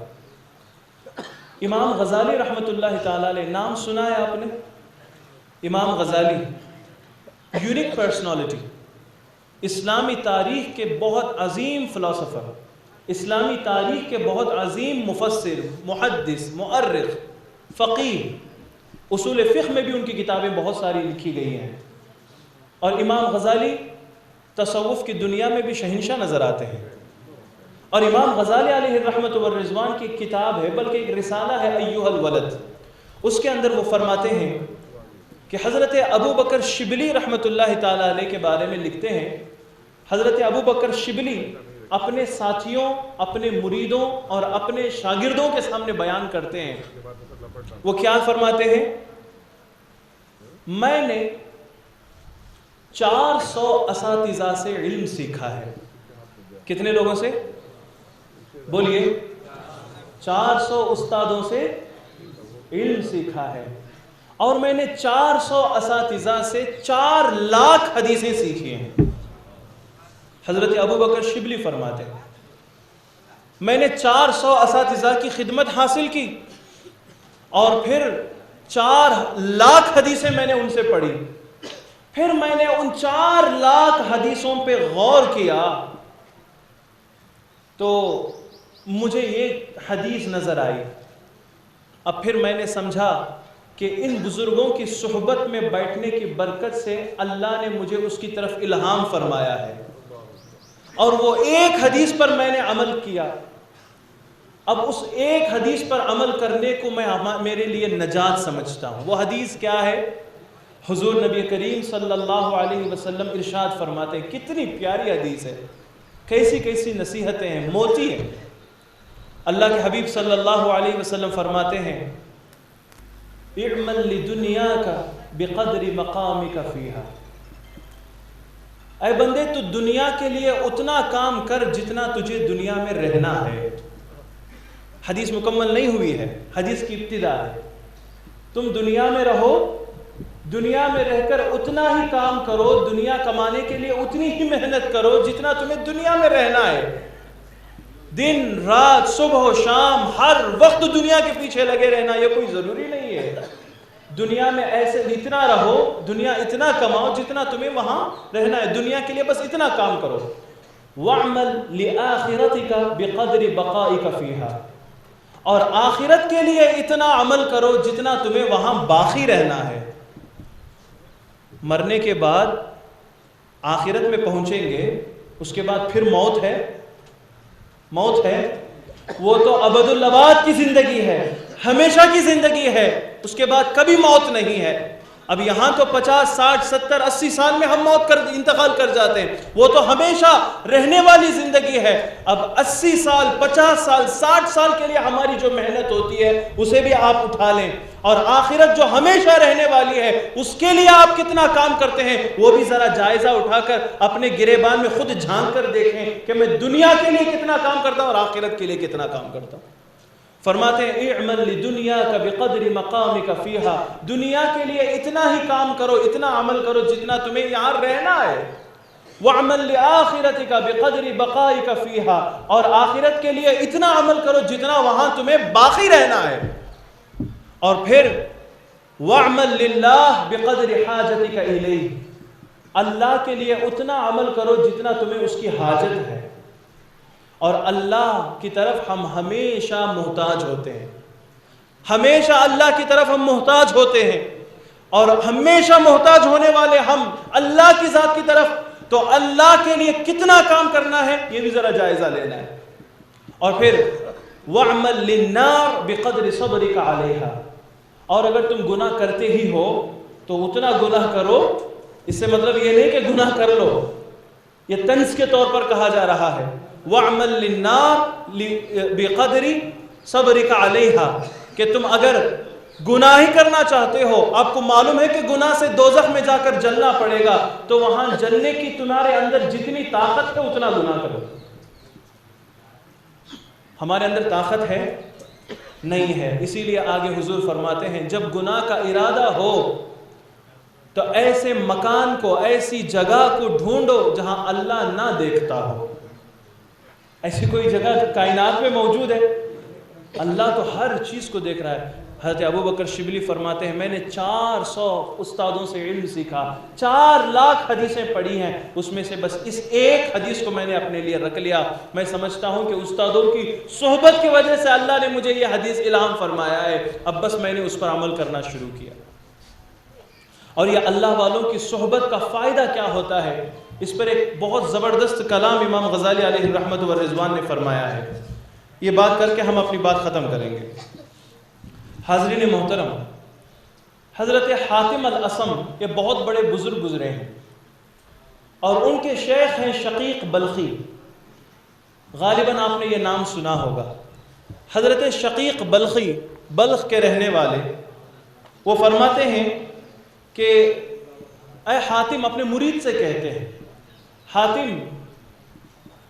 امام غزالی رحمۃ اللہ تعالی علیہ، نام سنا ہے آپ نے؟ امام غزالی، یونیک پرسنالٹی، اسلامی تاریخ کے بہت عظیم فلسفر، اسلامی تاریخ کے بہت عظیم مفسر، محدث، مؤرخ، فقیہ، اصول فقہ میں بھی ان کی کتابیں بہت ساری لکھی گئی ہیں۔ اور امام غزالی تصوف کی دنیا میں بھی شہنشاہ نظر آتے ہیں۔ اور امام غزالی علیہ الرحمۃ والرضوان کی ایک کتاب ہے، بلکہ ایک رسالہ ہے، ایھا الولد، اس کے اندر وہ فرماتے ہیں کہ حضرت ابو بکر شبلی رحمۃ اللہ تعالی علیہ کے بارے میں لکھتے ہیں۔ حضرت ابو بکر شبلی اپنے ساتھیوں، اپنے مریدوں اور اپنے شاگردوں کے سامنے بیان کرتے ہیں۔ وہ کیا فرماتے ہیں؟ میں نے 400 اساتذہ سے علم سیکھا ہے۔ کتنے لوگوں سے؟ بولیے۔ 400 استادوں سے علم سیکھا ہے، اور میں نے 400 اساتذہ سے 4 لاکھ حدیثیں سیکھی ہیں۔ حضرت ابو بکر شبلی فرماتے ہیں میں نے 400 اساتذہ کی خدمت حاصل کی، اور پھر 4 لاکھ حدیثیں میں نے ان سے پڑھی۔ پھر میں نے ان 4 لاکھ حدیثوں پہ غور کیا تو مجھے یہ حدیث نظر آئی۔ اب پھر میں نے سمجھا کہ ان بزرگوں کی صحبت میں بیٹھنے کی برکت سے اللہ نے مجھے اس کی طرف الہام فرمایا ہے، اور وہ ایک حدیث پر میں نے عمل کیا۔ اب اس ایک حدیث پر عمل کرنے کو میں میرے لیے نجات سمجھتا ہوں۔ وہ حدیث کیا ہے؟ حضور نبی کریم صلی اللہ علیہ وسلم ارشاد فرماتے ہیں، کتنی پیاری حدیث ہے، کیسی کیسی نصیحتیں ہیں، موتی ہیں۔ اللہ کے حبیب صلی اللہ علیہ وسلم فرماتے ہیں، اعمل لدنیاک بقدر مقامک فیہا، اے بندے تو دنیا کے لیے اتنا کام کر جتنا تجھے دنیا میں رہنا ہے۔ حدیث مکمل نہیں ہوئی ہے، حدیث کی ابتدا ہے۔ تم دنیا میں رہو، دنیا میں رہ کر اتنا ہی کام کرو، دنیا کمانے کے لیے اتنی ہی محنت کرو جتنا تمہیں دنیا میں رہنا ہے۔ دن رات، صبح و شام، ہر وقت دنیا کے پیچھے لگے رہنا یہ کوئی ضروری نہیں ہے۔ دنیا میں ایسے اتنا رہو، دنیا اتنا کماؤ جتنا تمہیں وہاں رہنا ہے، دنیا کے لیے بس اتنا کام کرو۔ وَاعْمَلْ لِآخِرَتِكَ بِقَدْرِ بَقَائِكَ فِيهَا، اور آخرت کے لیے اتنا عمل کرو جتنا تمہیں وہاں باقی رہنا ہے۔ مرنے کے بعد آخرت میں پہنچیں گے، اس کے بعد پھر موت ہے، موت ہے، وہ تو ابد الاباد کی زندگی ہے، ہمیشہ کی زندگی ہے، اس کے بعد کبھی موت نہیں ہے۔ اب یہاں تو 50 60 70 80 سال میں ہم انتقال کر جاتے ہیں، وہ تو ہمیشہ رہنے والی زندگی ہے۔ اب 80 سال 50 سال 60 سال کے لیے ہماری جو محنت ہوتی ہے اسے بھی آپ اٹھا لیں، اور آخرت جو ہمیشہ رہنے والی ہے اس کے لیے آپ کتنا کام کرتے ہیں وہ بھی ذرا جائزہ اٹھا کر اپنے گریبان میں خود جھانک کر دیکھیں کہ میں دنیا کے لیے کتنا کام کرتا ہوں اور آخرت کے لیے کتنا کام کرتا ہوں۔ فرماتے ہیں اعمل لدنیاک بقدر مقامک فیہا، دنیا کے لیے اتنا ہی کام کرو، اتنا عمل کرو جتنا تمہیں یہاں رہنا ہے۔ وَعْمَلْ لِآخِرَتِكَ بِقَدْرِ بَقَائِكَ فِيهَا، اور آخرت کے لیے اتنا عمل کرو جتنا وہاں تمہیں باقی رہنا ہے۔ اور پھر وَعْمَلْ لِلَّهِ بِقَدْرِ حَاجَتِكَ إِلَيْهِ، اللہ کے لیے اتنا عمل کرو جتنا تمہیں اس کی حاجت ہے۔ اور اللہ کی طرف ہم ہمیشہ محتاج ہوتے ہیں، ہمیشہ اللہ کی طرف ہم محتاج ہوتے ہیں، اور ہمیشہ محتاج ہونے والے ہم اللہ کی ذات کی طرف، تو اللہ کے لیے کتنا کام کرنا ہے یہ بھی ذرا جائزہ لینا ہے۔ اور پھر وَعْمَلْ لِلنَّارِ بِقَدْرِ صَبْرِكَ عَلَيْهَا، اور اگر تم گناہ کرتے ہی ہو تو اتنا گناہ کرو، اس سے مطلب یہ نہیں کہ گناہ کر لو، یہ طنز کے طور پر کہا جا رہا ہے۔ وَعْمَلْ لِلنَّارِ بِقَدْرِ صَبْرِكَ عَلَيْهَا، کہ تم اگر گناہ ہی کرنا چاہتے ہو، آپ کو معلوم ہے کہ گناہ سے دوزخ میں جا کر جلنا پڑے گا، تو وہاں جلنے کی تمہارے اندر جتنی طاقت ہے اتنا گناہ کرو۔ ہمارے اندر طاقت ہے نہیں ہے، اسی لیے آگے حضور فرماتے ہیں جب گناہ کا ارادہ ہو تو ایسے مکان کو، ایسی جگہ کو ڈھونڈو جہاں اللہ نہ دیکھتا ہو۔ ایسی کوئی جگہ کائنات میں موجود ہے؟ اللہ تو ہر چیز کو دیکھ رہا ہے۔ حضرت ابو بکر شبلی فرماتے ہیں میں نے 400 استادوں سے علم سیکھا، 4 لاکھ حدیثیں پڑھی ہیں، اس میں سے بس اس ایک حدیث کو میں نے اپنے لیے رکھ لیا۔ میں سمجھتا ہوں کہ استادوں کی صحبت کی وجہ سے اللہ نے مجھے یہ حدیث الہام فرمایا ہے، اب بس میں نے اس پر عمل کرنا شروع کیا۔ اور یہ اللہ والوں کی صحبت کا فائدہ کیا ہوتا ہے، اس پر ایک بہت زبردست کلام امام غزالی علیہ الرحمت والرضوان نے فرمایا ہے۔ یہ بات کر کے ہم اپنی بات ختم کریں گے۔ حاضرین محترم، حضرت حاتم الاسم یہ بہت بڑے بزرگ گزرے ہیں، اور ان کے شیخ ہیں شقیق بلخی، غالباً آپ نے یہ نام سنا ہوگا۔ حضرت شقیق بلخی بلخ کے رہنے والے، وہ فرماتے ہیں کہ اے حاتم، اپنے مرید سے کہتے ہیں حاتم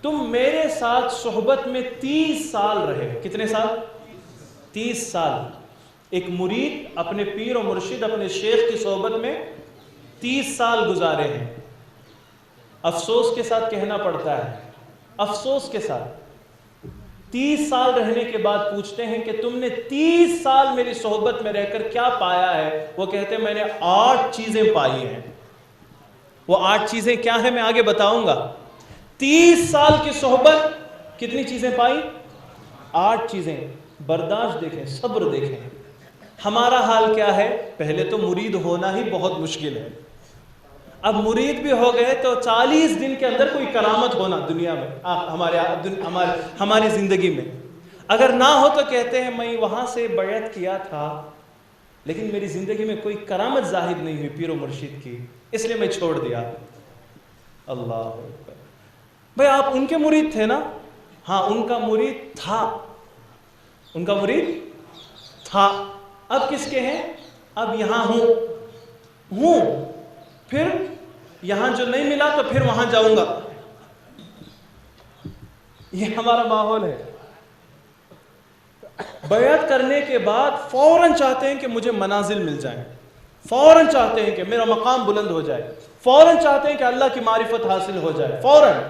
تم میرے ساتھ صحبت میں 30 سال رہے۔ کتنے سال؟ 30 سال۔ ایک مرید اپنے پیر و مرشد، اپنے شیخ کی صحبت میں 30 سال گزارے ہیں۔ افسوس کے ساتھ کہنا پڑتا ہے، افسوس کے ساتھ 30 سال رہنے کے بعد پوچھتے ہیں کہ تم نے 30 سال میری صحبت میں رہ کر کیا پایا ہے؟ وہ کہتے ہیں میں نے 8 چیزیں پائی ہیں۔ وہ 8 چیزیں کیا ہیں میں آگے بتاؤں گا۔ 30 سال کی صحبت کتنی چیزیں پائی؟ 8 چیزیں۔ برداشت دیکھیں، صبر دیکھیں۔ ہمارا حال کیا ہے؟ پہلے تو مرید ہونا ہی بہت مشکل ہے، اب مرید بھی ہو گئے تو 40 دن کے اندر کوئی کرامت ہونا دنیا میں، ہماری زندگی میں اگر نہ ہو تو کہتے ہیں میں وہاں سے بیعت کیا تھا لیکن میری زندگی میں کوئی کرامت ظاہر نہیں ہوئی پیر و مرشد کی، اس لیے میں چھوڑ دیا۔ اللہ اکبر۔ بھئی آپ ان کے مرید تھے نا؟ ہاں ان کا مرید تھا، ان کا مرید تھا۔ اب کس کے ہیں؟ اب یہاں ہوں، پھر یہاں جو نہیں ملا تو پھر وہاں جاؤں گا۔ یہ ہمارا ماحول ہے۔ بیعت کرنے کے بعد فوراً چاہتے ہیں کہ مجھے منازل مل جائیں، فوراً چاہتے ہیں کہ میرا مقام بلند ہو جائے، فوراً چاہتے ہیں کہ اللہ کی معرفت حاصل ہو جائے، فوراً۔